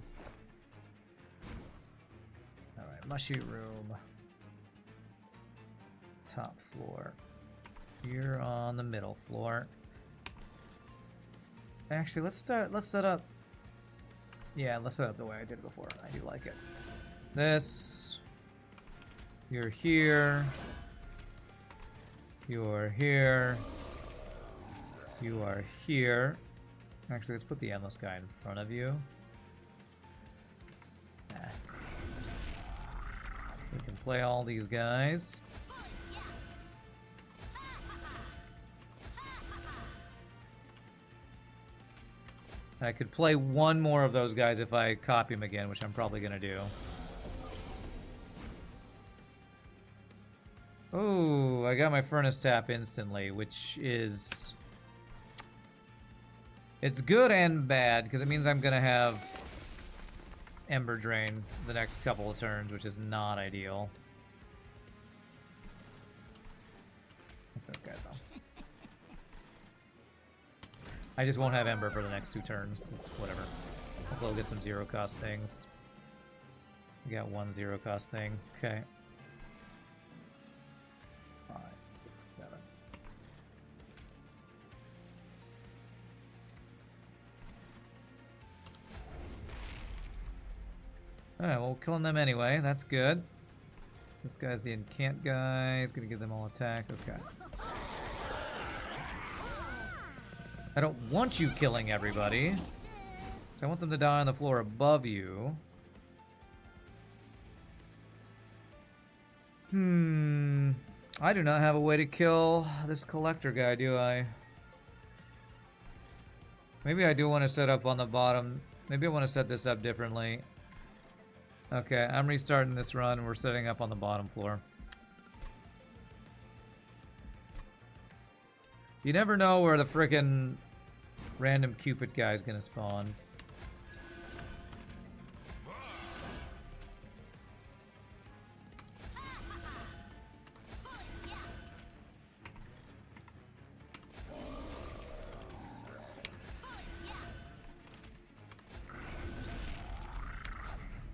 Alright, mushy room. Top floor. You're on the middle floor. Actually, let's set up... yeah, let's set up the way I did it before. I do like it. This... you're here. You are here. You are here. Actually, let's put the endless guy in front of you. Nah. We can play all these guys. I could play one more of those guys if I copy him again, which I'm probably going to do. Oh, I got my furnace tap instantly, which is... it's good and bad, because it means I'm going to have Ember Drain the next couple of turns, which is not ideal. That's okay, though. I just won't have Ember for the next 2 turns. It's whatever. Hopefully I'll get some zero-cost things. You got 1 0 cost thing. Okay. 5, 6, 7. Alright, well, we're killing them anyway. That's good. This guy's the incant guy. He's gonna give them all attack. Okay. I don't want you killing everybody. So I want them to die on the floor above you. I do not have a way to kill this collector guy, do I? Maybe I do want to set up on the bottom. Maybe I want to set this up differently. Okay, I'm restarting this run. We're setting up on the bottom floor. You never know where the frickin' random Cupid guy is gonna spawn.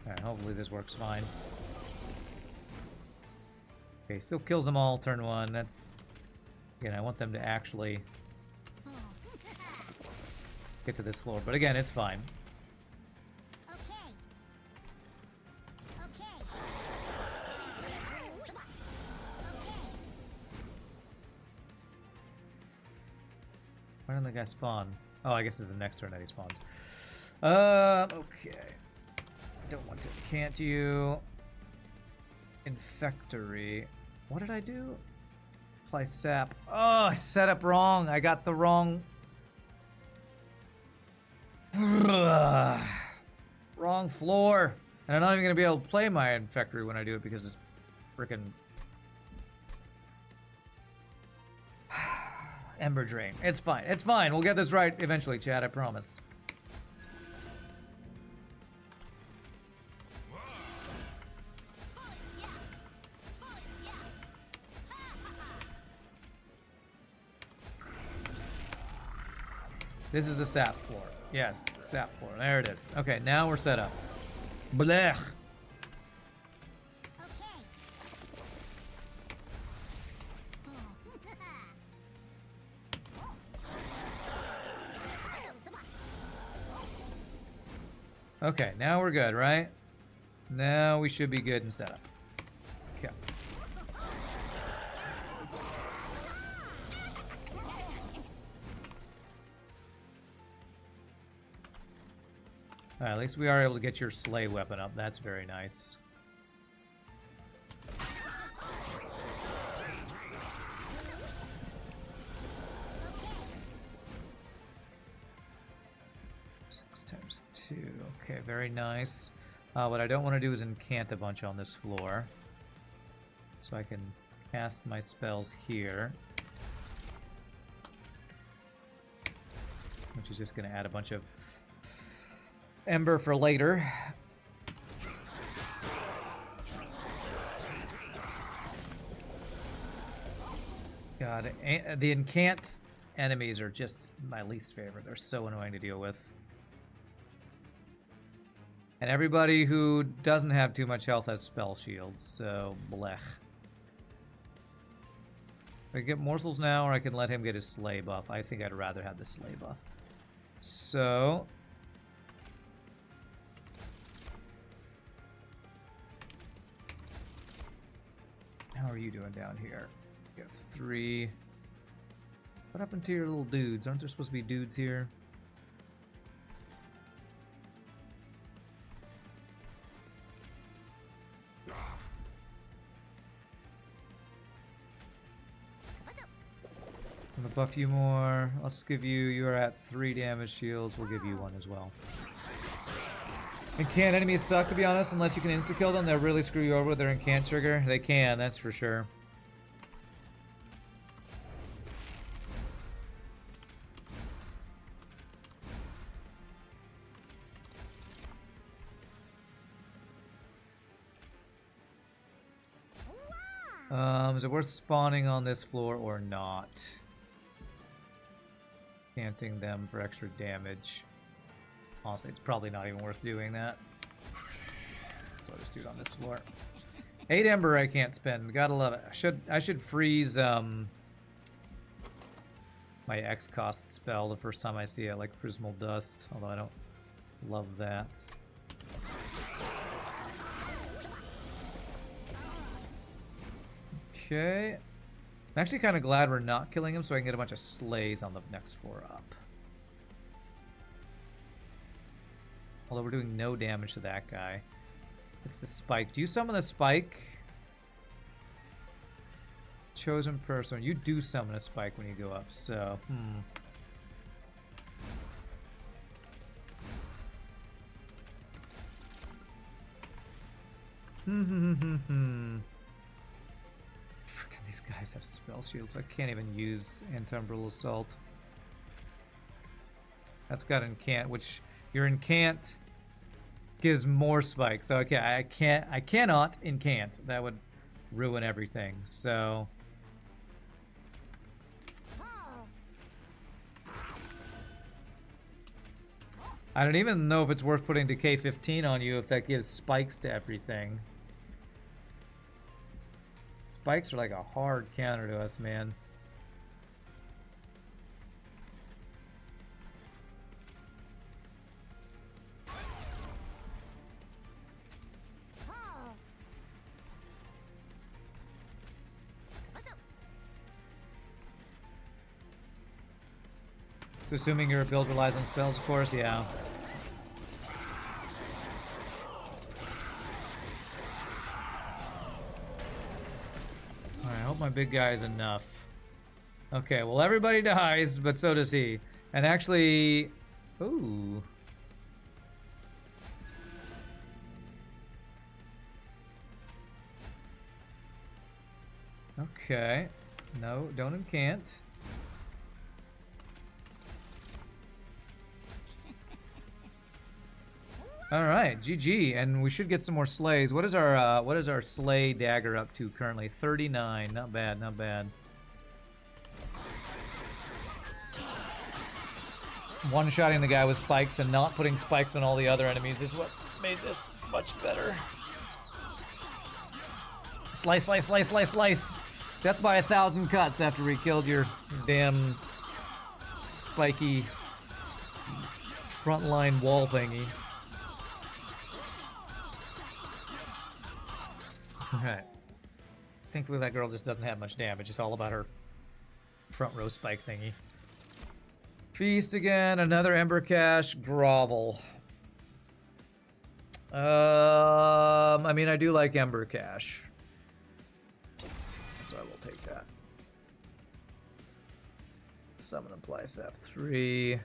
Alright, hopefully this works fine. Okay, still kills them all turn 1. That's... Again, I want them to actually get to this floor. But again, it's fine. Why didn't the guy spawn? Oh, I guess it's the next turn that he spawns. Okay. Don't want to. Can't you? Infectory. What did I do? Apply sap. Oh, I set up wrong. I got the wrong... wrong floor. And I'm not even going to be able to play my infectory when I do it because it's freaking... Ember Drain. It's fine. It's fine. We'll get this right eventually, Chad. I promise. This is the sap floor. Yes, sap floor. There it is. Okay, now we're set up. Blech. Okay, now we're good, right? Now we should be good and set up. Okay. Alright, at least we are able to get your sleigh weapon up. That's very nice. Times 2. Okay, very nice. What I don't want to do is incant a bunch on this floor. So I can cast my spells here. Which is just going to add a bunch of Ember for later. God, the incant enemies are just my least favorite. They're so annoying to deal with. And everybody who doesn't have too much health has spell shields, so blech. I can get morsels now, or I can let him get his sleigh buff. I think I'd rather have the sleigh buff. So... how are you doing down here? You have 3. What happened to your little dudes? Aren't there supposed to be dudes here? I'm gonna buff you more. Let's give you... you're at 3 damage shields. We'll give you 1 as well. Incant enemies suck, to be honest, unless you can insta-kill them. They'll really screw you over with their incant trigger. They can, that's for sure. Is it worth spawning on this floor or not? Canting them for extra damage. Honestly, it's probably not even worth doing that. So I'll just do it on this floor. 8 Ember I can't spend. Gotta love it. I should freeze my X cost spell the first time I see it, like Prismal Dust, although I don't love that. Okay. I'm actually kind of glad we're not killing him so I can get a bunch of slays on the next floor up. Although we're doing no damage to that guy. It's the spike. Do you summon the spike? Chosen person. You do summon a spike when you go up, so Freaking these guys have spell shields. I can't even use Antumbral Assault. That's got Incant, which your Incant gives more spikes. So okay, I cannot Incant. That would ruin everything. So I don't even know if it's worth putting Decay 15 on you if that gives spikes to everything. Spikes are like a hard counter to us, man. So assuming your build relies on spells, of course, yeah. Alright, I hope my big guy is enough. Okay, well everybody dies, but so does he. And actually... Ooh. Okay. No, don't Incant. All right, GG, and we should get some more slays. What is our slay dagger up to currently? 39. Not bad, not bad. One-shotting the guy with spikes and not putting spikes on all the other enemies is what made this much better. Slice, slice, slice, slice, slice. Death by 1,000 cuts after we killed your damn spiky frontline wall thingy. Alright. Thankfully that girl just doesn't have much damage. It's all about her front row spike thingy. Feast again. Another Ember Cache. Grovel. I mean, I do like Ember Cache. So I will take that. Summon and Plycep 3.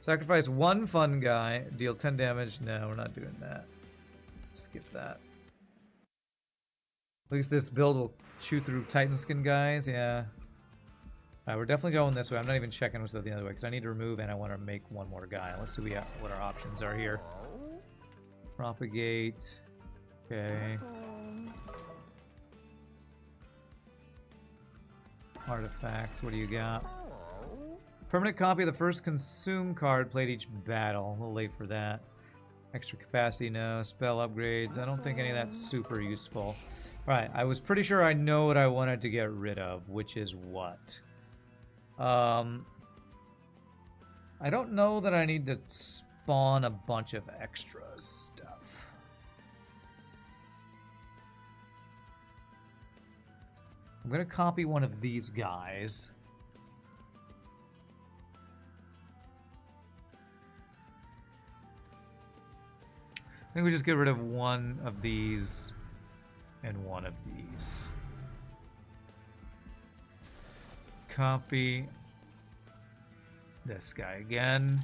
Sacrifice one fun guy, deal 10 damage. No, we're not doing that. Skip that. At least this build will chew through Titan Skin guys, yeah. Alright, we're definitely going this way. I'm not even checking what's the other way, because I need to remove and I want to make one more guy. Let's see what our options are here. Propagate. Okay. Artifacts, what do you got? Permanent copy of the first consume card played each battle. A little late for that. Extra capacity, no. Spell upgrades. I don't think any of that's super useful. Alright, I was pretty sure I know what I wanted to get rid of, which is what? I don't know that I need to spawn a bunch of extra stuff. I'm gonna copy one of these guys. I think we just get rid of one of these and one of these. Copy this guy again.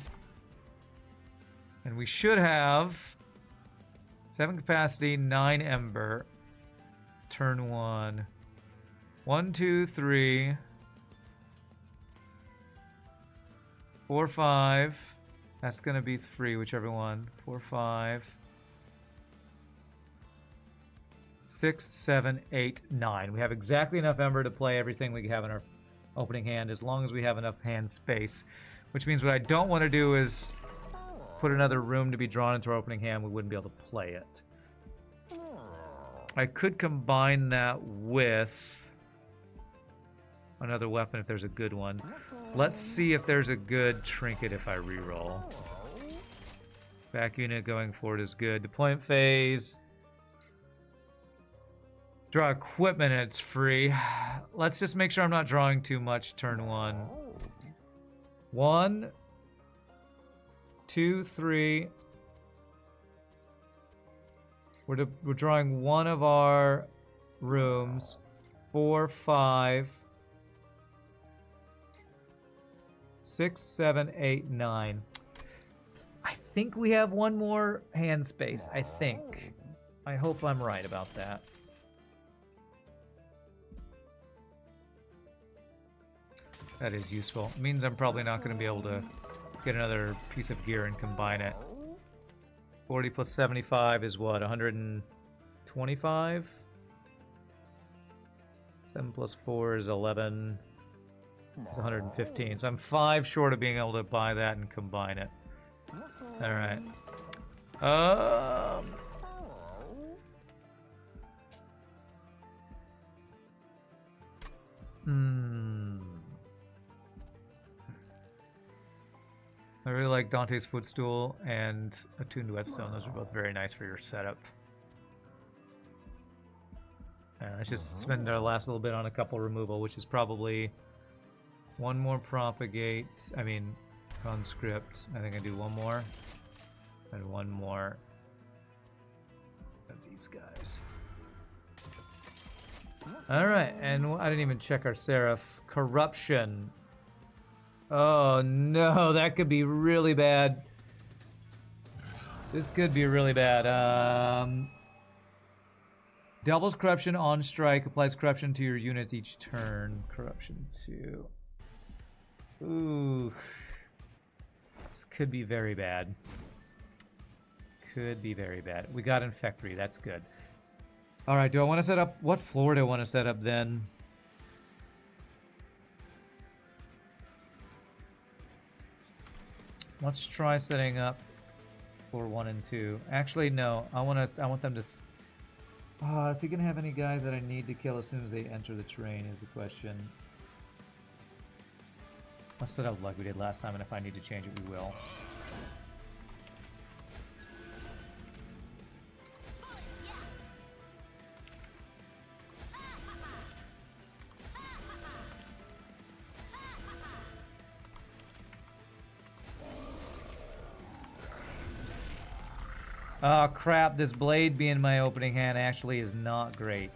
And we should have 7 capacity, 9 ember. Turn 1. 1, 2, 3. 4, 5. That's gonna be 3, whichever one. 4, 5. 6, 7, 8, 9. We have exactly enough ember to play everything we have in our opening hand, as long as we have enough hand space. Which means what I don't want to do is put another room to be drawn into our opening hand, we wouldn't be able to play it. I could combine that with another weapon if there's a good one. Let's see if there's a good trinket if I reroll. Back unit going forward is good. Deployment phase. Draw equipment and it's free. Let's just make sure I'm not drawing too much turn 1. 1, 2, 3. We're drawing one of our rooms. 4, 5, 6, 7, 8, 9. I think we have one more hand space. I think. I hope I'm right about that. That is useful. It means I'm probably not going to be able to get another piece of gear and combine it. 40 plus 75 is what? 125? 7 plus 4 is 11. It's 115. So I'm 5 short of being able to buy that and combine it. Alright. I really like Dante's Footstool and Attuned Whetstone. Those are both very nice for your setup. Let's just spend our last little bit on a couple removal, which is probably one more propagate. I mean, conscript. I think I do one more. And one more of these guys. Alright, and I didn't even check our Seraph. Corruption. Oh no, that could be really bad. This could be really bad. Doubles corruption on strike, applies corruption to your units each turn. Corruption 2. Ooh. This could be very bad. Could be very bad. We got Infectory, that's good. Alright, do I want to set up... What floor do I want to set up then? Let's try setting up floor 1 and 2. Actually, no. I want them to... is he going to have any guys that I need to kill as soon as they enter the terrain is the question. Let's set up like we did last time, and if I need to change it, we will. Oh crap, this blade being my opening hand actually is not great.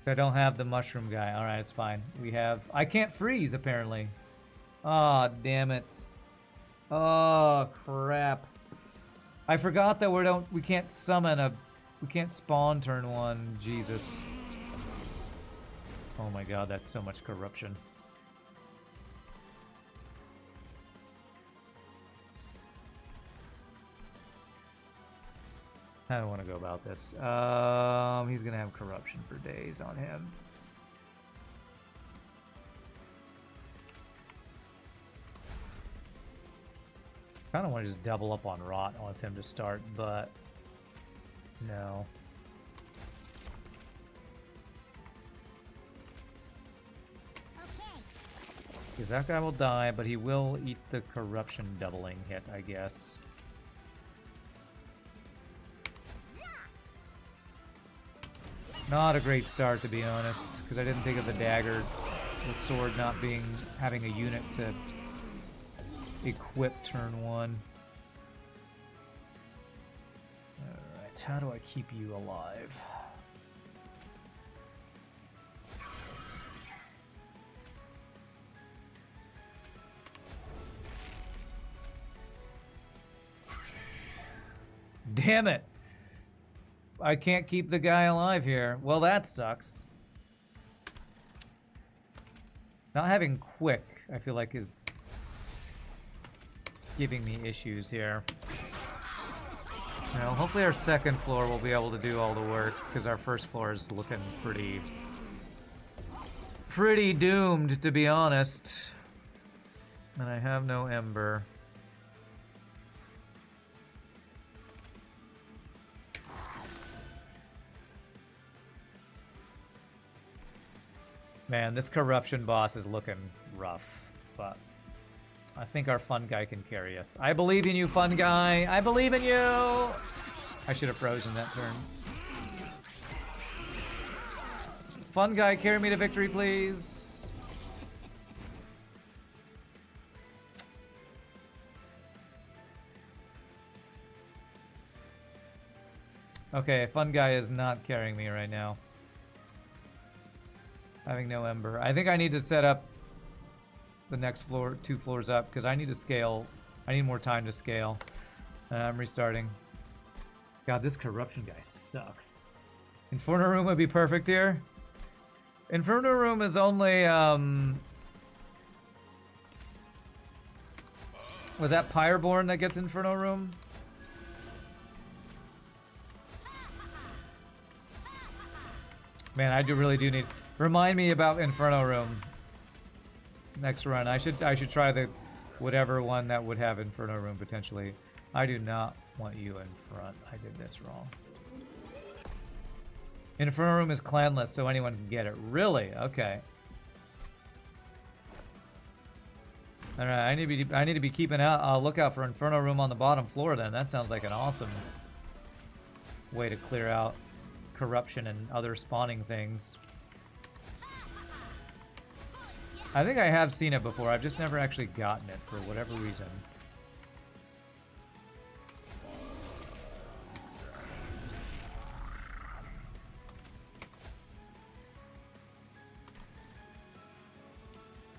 I don't have the mushroom guy. Alright, it's fine. We have... I can't freeze, apparently. Oh, damn it. Oh, crap. I forgot that we can't summon a... We can't spawn turn 1. Jesus. Oh my god, that's so much corruption. I don't want to go about this. He's going to have corruption for days on him. Kind of want to just double up on Rot with him to start, but no. Because that guy will die, but he will eat the corruption doubling hit, I guess. Not a great start, to be honest, because I didn't think of the dagger, the sword not having a unit to equip turn 1. Alright, how do I keep you alive? Damn it! I can't keep the guy alive here. Well, that sucks. Not having quick, I feel like, is giving me issues here. You know, hopefully our second floor will be able to do all the work, because our first floor is looking pretty doomed, to be honest. And I have no Ember. Man, this corruption boss is looking rough, but I think our fun guy can carry us. I believe in you, fun guy. I believe in you. I should have frozen that turn. Fun guy, carry me to victory, please. Okay, fun guy is not carrying me right now. Having no ember. I think I need to set up the next floor, 2 floors up, because I need to scale. I need more time to scale. I'm restarting. God, this corruption guy sucks. Inferno room would be perfect here. Inferno room is only, was that Pyreborn that gets Inferno room? Man, I really do need... Remind me about Inferno room. Next run. I should try the whatever one that would have Inferno room potentially. I do not want you in front. I did this wrong. Inferno room is clanless, so anyone can get it. Really? Okay. All right. I need to be keeping a lookout for Inferno room on the bottom floor. Then that sounds like an awesome way to clear out corruption and other spawning things. I think I have seen it before. I've just never actually gotten it for whatever reason.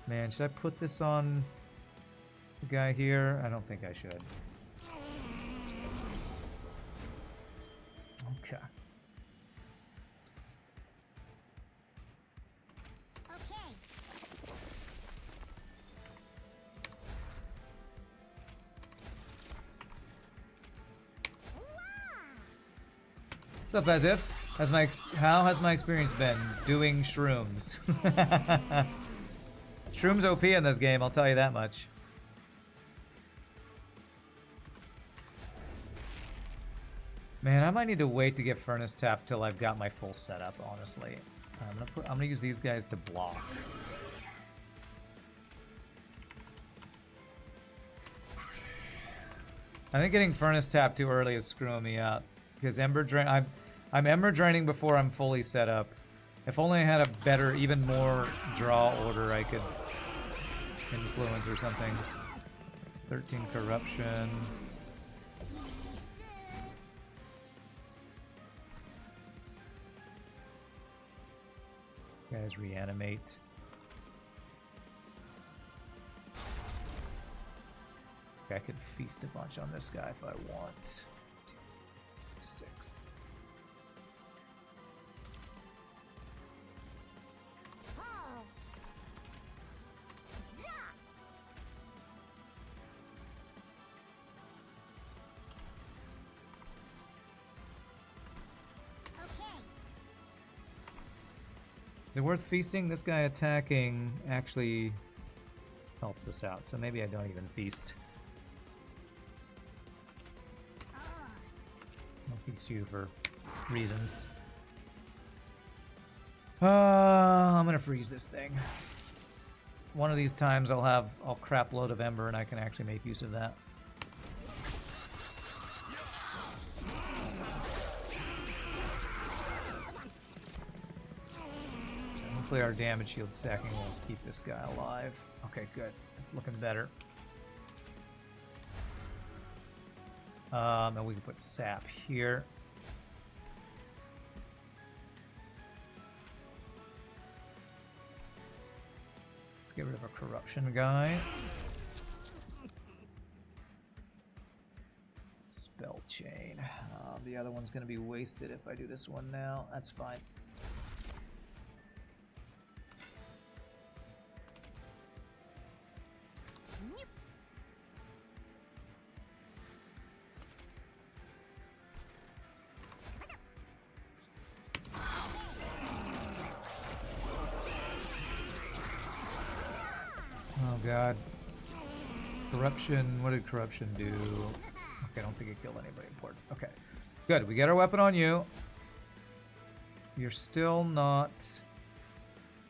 Man, should I put this on the guy here? I don't think I should. Okay. What's up, as if? How has my experience been doing shrooms? Shrooms OP in this game, I'll tell you that much. Man, I might need to wait to get Furnace Tap till I've got my full setup, honestly. I'm gonna use these guys to block. I think getting Furnace Tap too early is screwing me up. Because Ember Drain, I'm Ember Draining before I'm fully set up. If only I had a better, even more draw order I could influence or something. 13 Corruption. Guys, reanimate. Okay, I could feast a bunch on this guy if I want. 6. Is it worth feasting? This guy attacking actually helps us out, so maybe I don't even feast. I'll feast you for reasons. I'm gonna freeze this thing. One of these times I'll crap load of Ember and I can actually make use of that. Hopefully our damage shield stacking will keep this guy alive. Okay, good. It's looking better. And we can put sap here. Let's get rid of a corruption guy. Spell chain. The other one's going to be wasted if I do this one now. That's fine. Oh god. Corruption, what did corruption do? Okay, I don't think it killed anybody important. Okay, good, we get our weapon on you. You're still not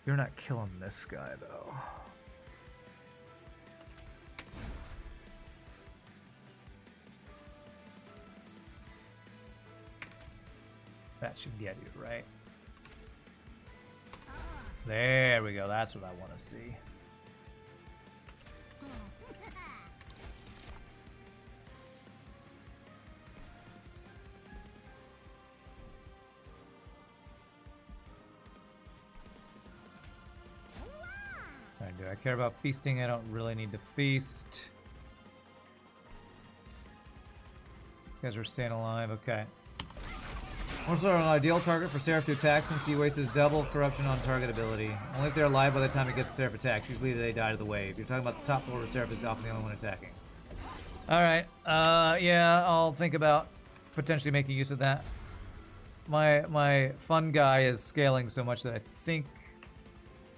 You're not killing this guy, though. That should get you, right? There we go. That's what I want to see. Do I care about feasting? I don't really need to feast. These guys are staying alive. Okay. Also, an ideal target for Seraph to attack since he wastes double corruption on target ability. Only if they're alive by the time it gets to Seraph attacks. Usually they die to the wave. You're talking about the top floor where Seraph is often the only one attacking. Alright. Yeah, I'll think about potentially making use of that. My fun guy is scaling so much that I think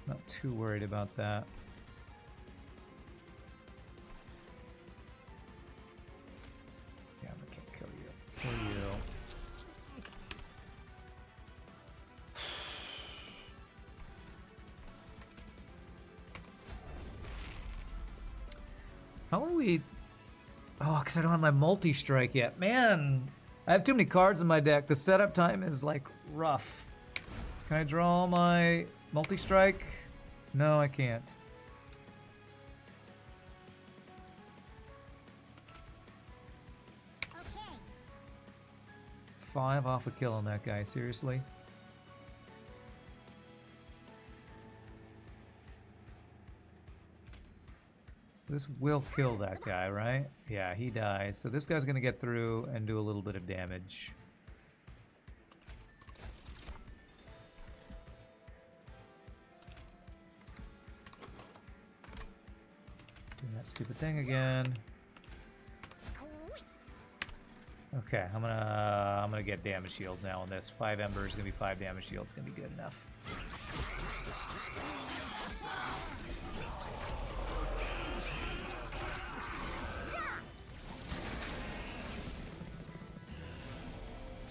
not too worried about that. Yeah, I can't kill you. Kill you. How are we? Oh, because I don't have my multi-strike yet. Man, I have too many cards in my deck. The setup time is like rough. Can I draw my multi-strike? No, I can't. Okay. 5 off a kill on that guy, seriously? This will kill that guy, right? Yeah, he dies. So this guy's gonna get through and do a little bit of damage. Doing that stupid thing again. Okay, I'm gonna get damage shields now on this. 5 embers, gonna be 5 damage shields, gonna be good enough.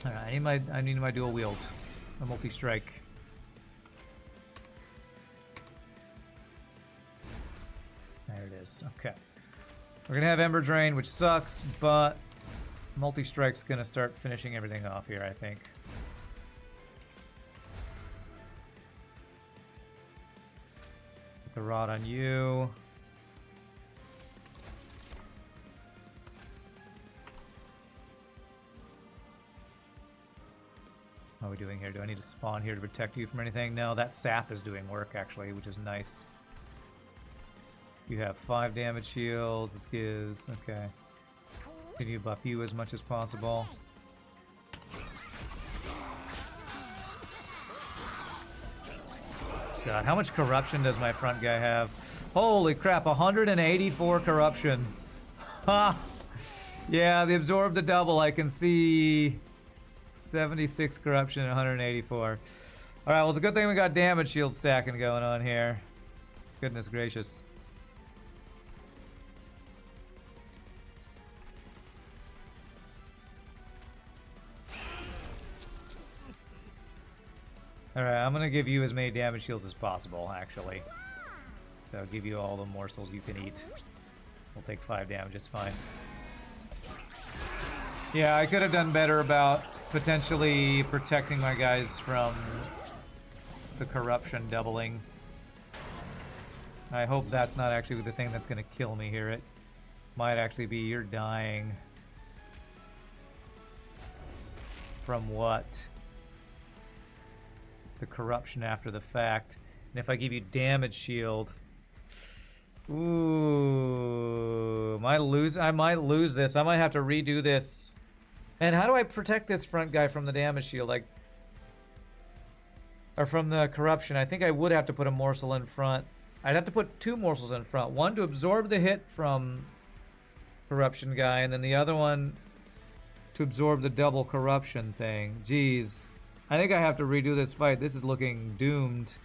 Alright, I need my dual wield. A multi-strike. There it is. Okay. We're gonna have Ember Drain, which sucks, but multi-strike's gonna start finishing everything off here, I think. Put the rod on you. How are we doing here? Do I need to spawn here to protect you from anything? No, that sap is doing work, actually, which is nice. You have 5 damage shields. This gives... Okay. Can you buff you as much as possible? God, how much corruption does my front guy have? Holy crap, 184 corruption. Ha! Yeah, they absorbed the double. I can see 76 corruption and 184. Alright, well, it's a good thing we got damage shield stacking going on here. Goodness gracious. Alright, I'm gonna give you as many damage shields as possible, actually. So I'll give you all the morsels you can eat. We'll take 5 damage, it's fine. Yeah, I could have done better about potentially protecting my guys from the corruption doubling. I hope that's not actually the thing that's gonna kill me here. It might actually be you're dying. From what? The corruption after the fact. And if I give you damage shield... Ooh... I might lose this. I might have to redo this. And how do I protect this front guy from the damage shield? Like... Or from the corruption. I think I would have to put a morsel in front. I'd have to put 2 morsels in front. One to absorb the hit from corruption guy, and then the other one to absorb the double corruption thing. Jeez. I think I have to redo this fight. This is looking doomed.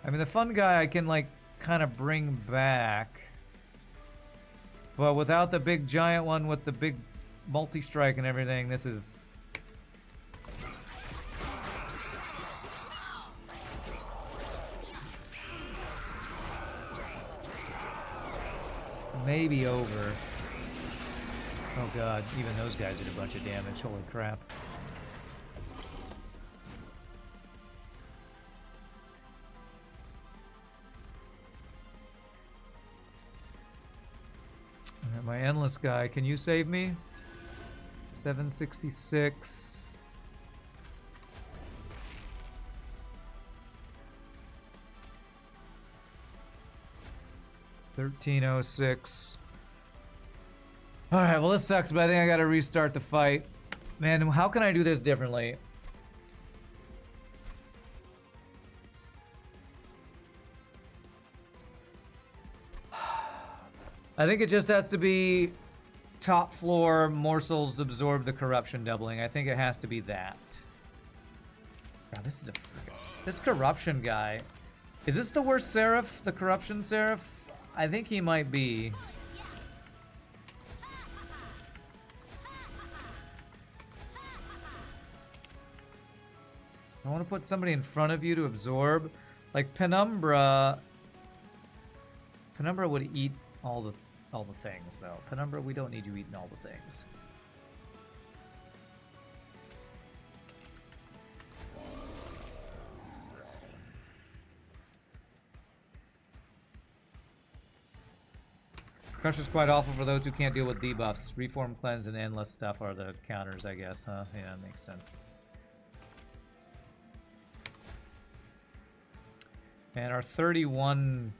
I mean, the fun guy I can, like, kind of bring back. But without the big giant one with the big multi-strike and everything, this is... maybe over. Oh god, even those guys did a bunch of damage, holy crap. Alright, my endless guy, can you save me? 766. $13.06. Alright, well this sucks, but I think I gotta restart the fight. Man, how can I do this differently? I think it just has to be top floor morsels absorb the corruption doubling. I think it has to be that. God, this is a freaking... this corruption guy. Is this the worst Seraph? The corruption Seraph? I think he might be. I want to put somebody in front of you to absorb. Like Penumbra. Penumbra would eat all the things though. Penumbra, we don't need you eating all the things. Crusher's quite awful for those who can't deal with debuffs. Reform, cleanse, and endless stuff are the counters, I guess, huh? Yeah, makes sense. And our 31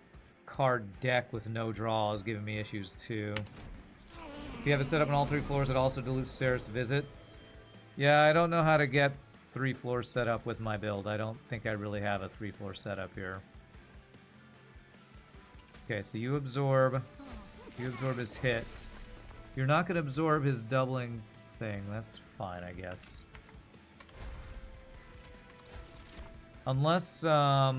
card deck with no draw is giving me issues too. If you have it set up on all 3 floors, it also dilutes Seraph's visits. Yeah, I don't know how to get 3 floors set up with my build. I don't think I really have a 3-floor setup here. Okay, so you absorb. You absorb his hit. You're not going to absorb his doubling thing. That's fine, I guess. Unless, so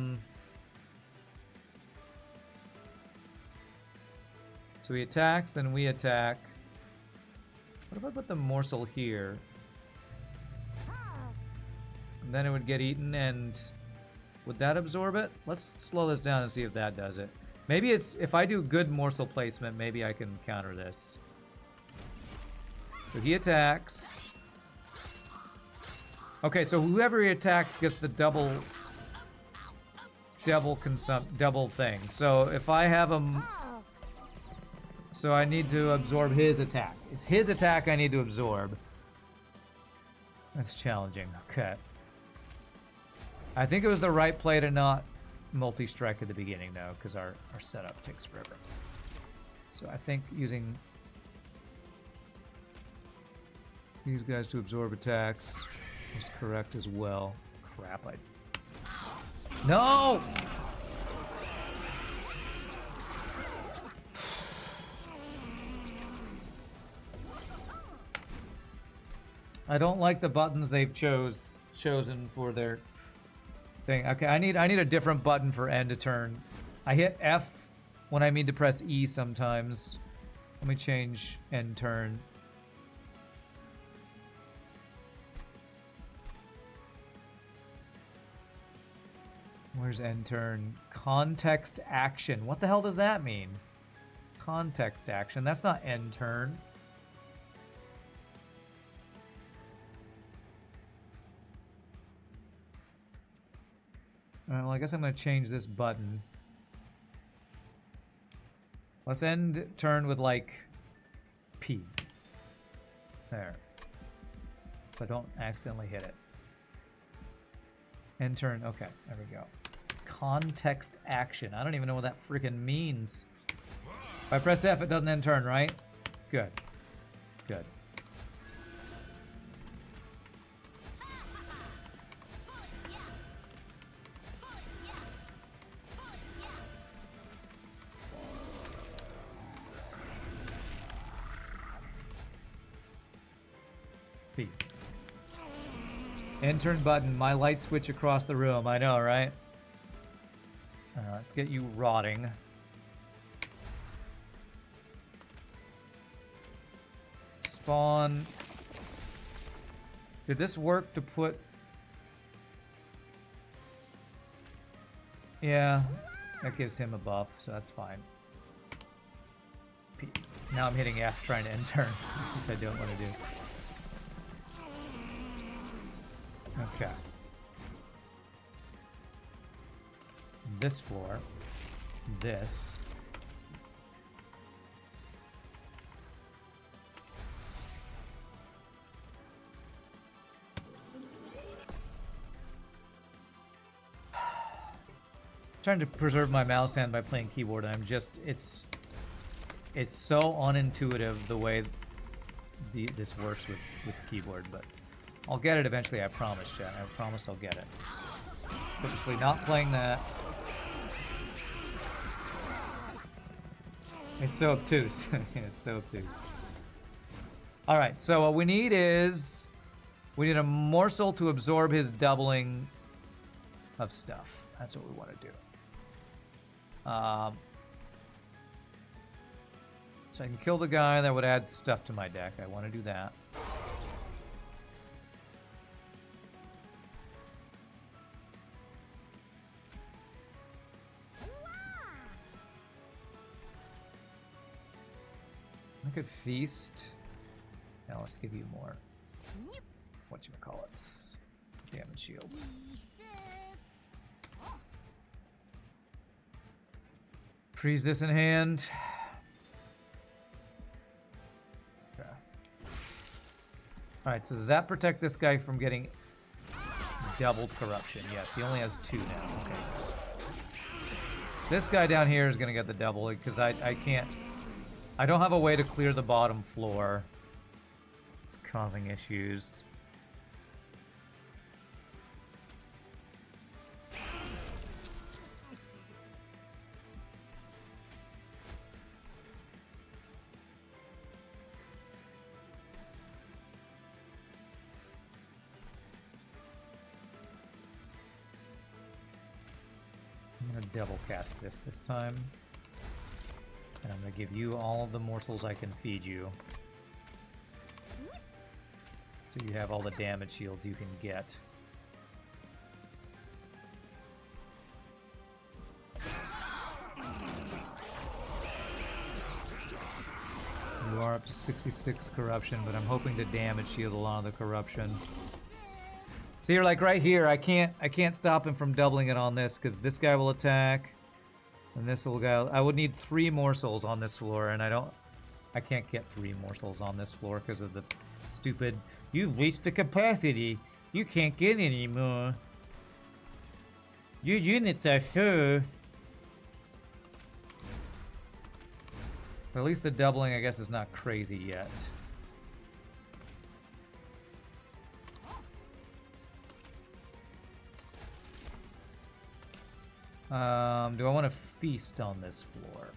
he attacks, then we attack. What if I put the morsel here? And then it would get eaten, and would that absorb it? Let's slow this down and see if that does it. Maybe it's, if I do good morsel placement, maybe I can counter this. So he attacks. Okay, so whoever he attacks gets the double thing. So if I have him, so I need to absorb his attack. It's his attack I need to absorb. That's challenging. Okay. I think it was the right play to not multi-strike at the beginning though, because our setup takes forever. So I think using these guys to absorb attacks is correct as well. Crap, no! I don't like the buttons they've chosen for their thing. Okay, I need a different button for end to turn. I hit F when I mean to press E sometimes. Let me change end turn. Where's end turn? Context action. What the hell does that mean? Context action. That's not end turn. Well, I guess I'm going to change this button. Let's end turn with, like, P. There. So I don't accidentally hit it. End turn. Okay, there we go. Context action. I don't even know what that freaking means. If I press F, it doesn't end turn, right? Good. Good. P. End turn button. My light switch across the room. I know, right? Let's get you rotting. Spawn. Did this work to put... Yeah, that gives him a buff, so that's fine. Now I'm hitting F trying to end turn, which I don't want to do. Okay. This floor. This. Trying to preserve my mouse hand by playing keyboard, and I'm just, it's so unintuitive the way this works with keyboard, but I'll get it eventually, I promise, chat. I promise I'll get it. Purposely not playing that. It's so obtuse. It's so obtuse. Alright, so what we need is... we need a morsel to absorb his doubling of stuff. That's what we want to do. So I can kill the guy that would add stuff to my deck. I want to do that. I could feast. Now let's give you more. Whatchamacallits. Damage shields. Freeze this in hand. Okay. Alright, so does that protect this guy from getting doubled corruption? Yes, he only has 2 now. Okay. This guy down here is going to get the double because I can't... I don't have a way to clear the bottom floor. It's causing issues. I'm going to double cast this time. And I'm going to give you all of the morsels I can feed you. So you have all the damage shields you can get. You are up to 66 corruption, but I'm hoping to damage shield a lot of the corruption. See, you're like right here, I can't stop him from doubling it on this, because this guy will attack. And this little guy, I would need 3 morsels on this floor, and I can't get 3 morsels on this floor because of the stupid, you've reached the capacity. You can't get any more. Your units are full. But at least the doubling, I guess, is not crazy yet. Do I want to feast on this floor?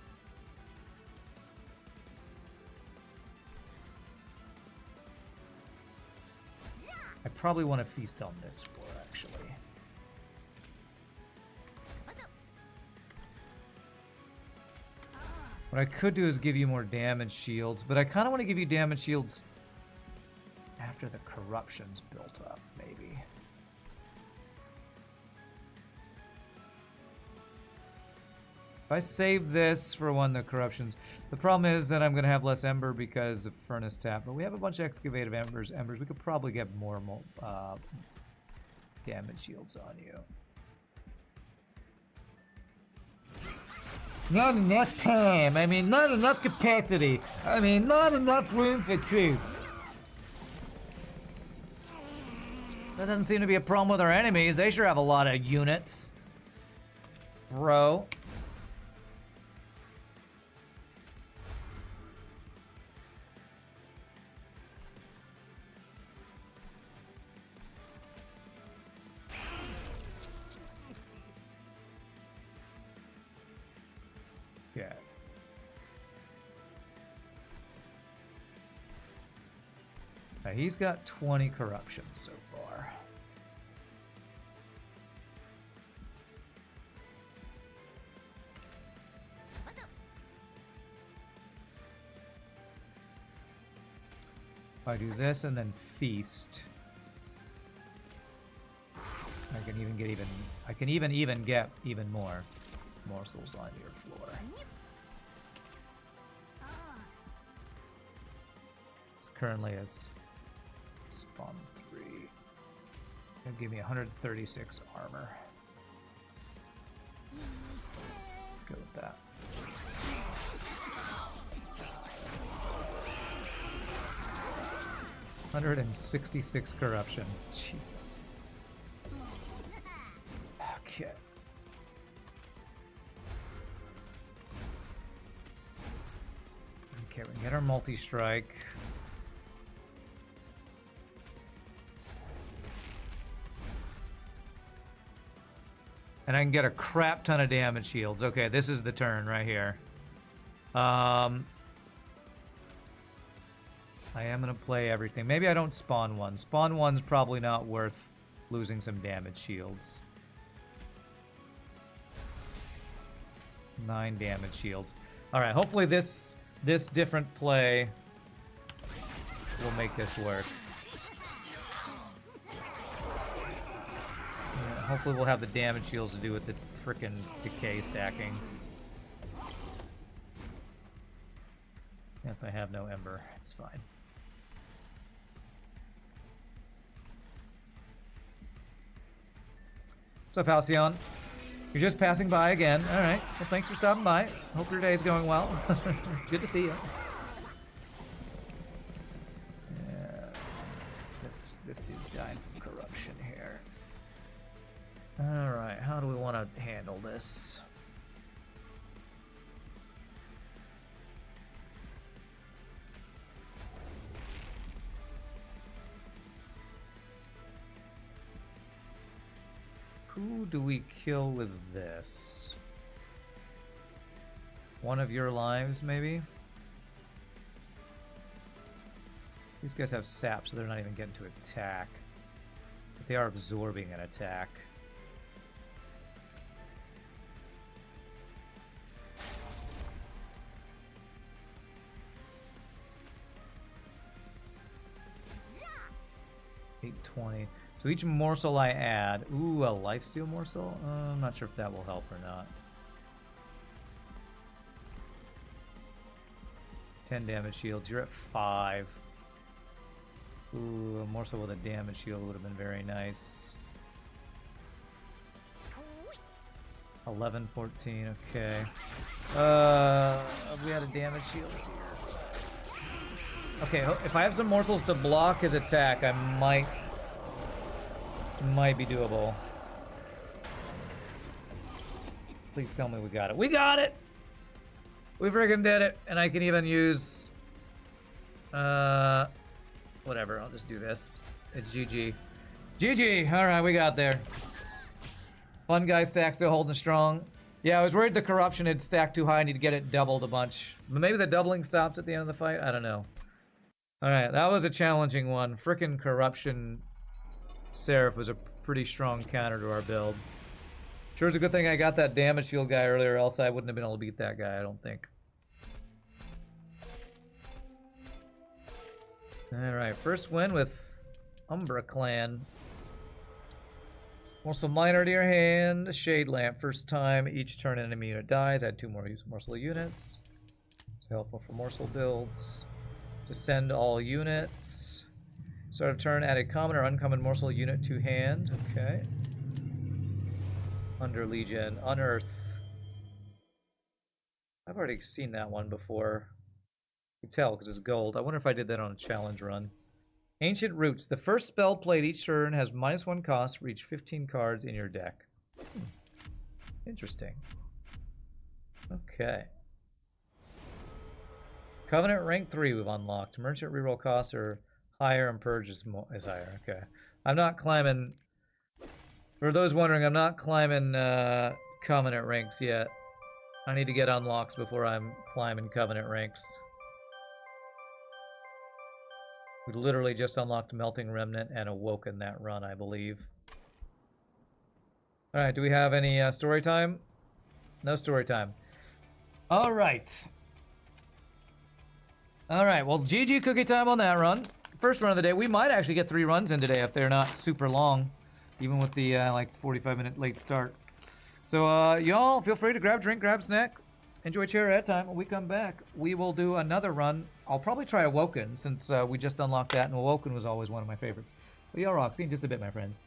I probably want to feast on this floor, actually. What I could do is give you more damage shields, but I kind of want to give you damage shields after the corruption's built up, maybe. If I save this for when the corruptions... The problem is that I'm going to have less Ember because of Furnace Tap, but we have a bunch of Excavative Embers. We could probably get more damage shields on you. Not enough time. I mean, not enough capacity. I mean, not enough room for truth. That doesn't seem to be a problem with our enemies. They sure have a lot of units. Bro. Yeah. Now he's got 20 corruption so far. If I do this and then feast, I can even get I can even get even more morsels on your floor. It's currently as spawn 3. It'll give me 136 armor. Let's go with that. $166 corruption. Jesus. Okay. Okay, we can get our multi-strike. And I can get a crap ton of damage shields. Okay, this is the turn right here. I am going to play everything. Maybe I don't spawn one. Spawn one's probably not worth losing some damage shields. 9 damage shields. Alright, hopefully this different play will make this work. Yeah, hopefully we'll have the damage shields to do with the frickin' decay stacking. If I have no ember, it's fine. What's up, Halcyon? You're just passing by again. All right. Well, thanks for stopping by. Hope your day is going well. Good to see you. Yeah. This dude's dying from corruption here. All right. How do we want to handle this? Who do we kill with this? One of your lives, maybe? These guys have sap, so they're not even getting to attack. But they are absorbing an attack. $820. So each morsel I add... Ooh, a lifesteal morsel? I'm not sure if that will help or not. 10 damage shields. You're at 5. Ooh, a morsel with a damage shield would have been very nice. 11, 14, okay. We had a damage shield here. Okay, if I have some morsels to block his attack, I might... This might be doable. Please tell me we got it. We got it! We friggin' did it! And I can even use... whatever, I'll just do this. It's GG. GG! Alright, we got there. Fun guy stack still holding strong. Yeah, I was worried the corruption had stacked too high. I need to get it doubled a bunch. But maybe the doubling stops at the end of the fight? I don't know. Alright, that was a challenging one. Frickin' corruption... Seraph was a pretty strong counter to our build. Sure, it's a good thing I got that damage shield guy earlier, else I wouldn't have been able to beat that guy, I don't think. Alright, first win with Umbra clan. Morsel Miner to your hand. Shade Lamp. First time each turn an enemy unit dies. Add 2 more morsel units. It's helpful for morsel builds. Descend all units. Start of turn, add a common or uncommon morsel unit to hand. Okay. Underlegion. Unearth. I've already seen that one before. You can tell because it's gold. I wonder if I did that on a challenge run. Ancient Roots. The first spell played each turn has -1 cost for each 15 cards in your deck. Interesting. Okay. Covenant rank 3 we've unlocked. Merchant reroll costs are higher and Purge is higher. Okay. I'm not climbing... For those wondering, I'm not climbing Covenant ranks yet. I need to get unlocks before I'm climbing Covenant ranks. We literally just unlocked Melting Remnant and Awoken that run, I believe. Alright, do we have any story time? No story time. Alright. Alright, well, GG cookie time on that run. First run of the day. We might actually get 3 runs in today if they're not super long, even with the like 45-minute late start. So y'all feel free to grab drink, grab snack, enjoy chair at time. When we come back, we will do another run. I'll probably try Awoken since we just unlocked that, and Awoken was always one of my favorites. But y'all rock. See you in just a bit, my friends.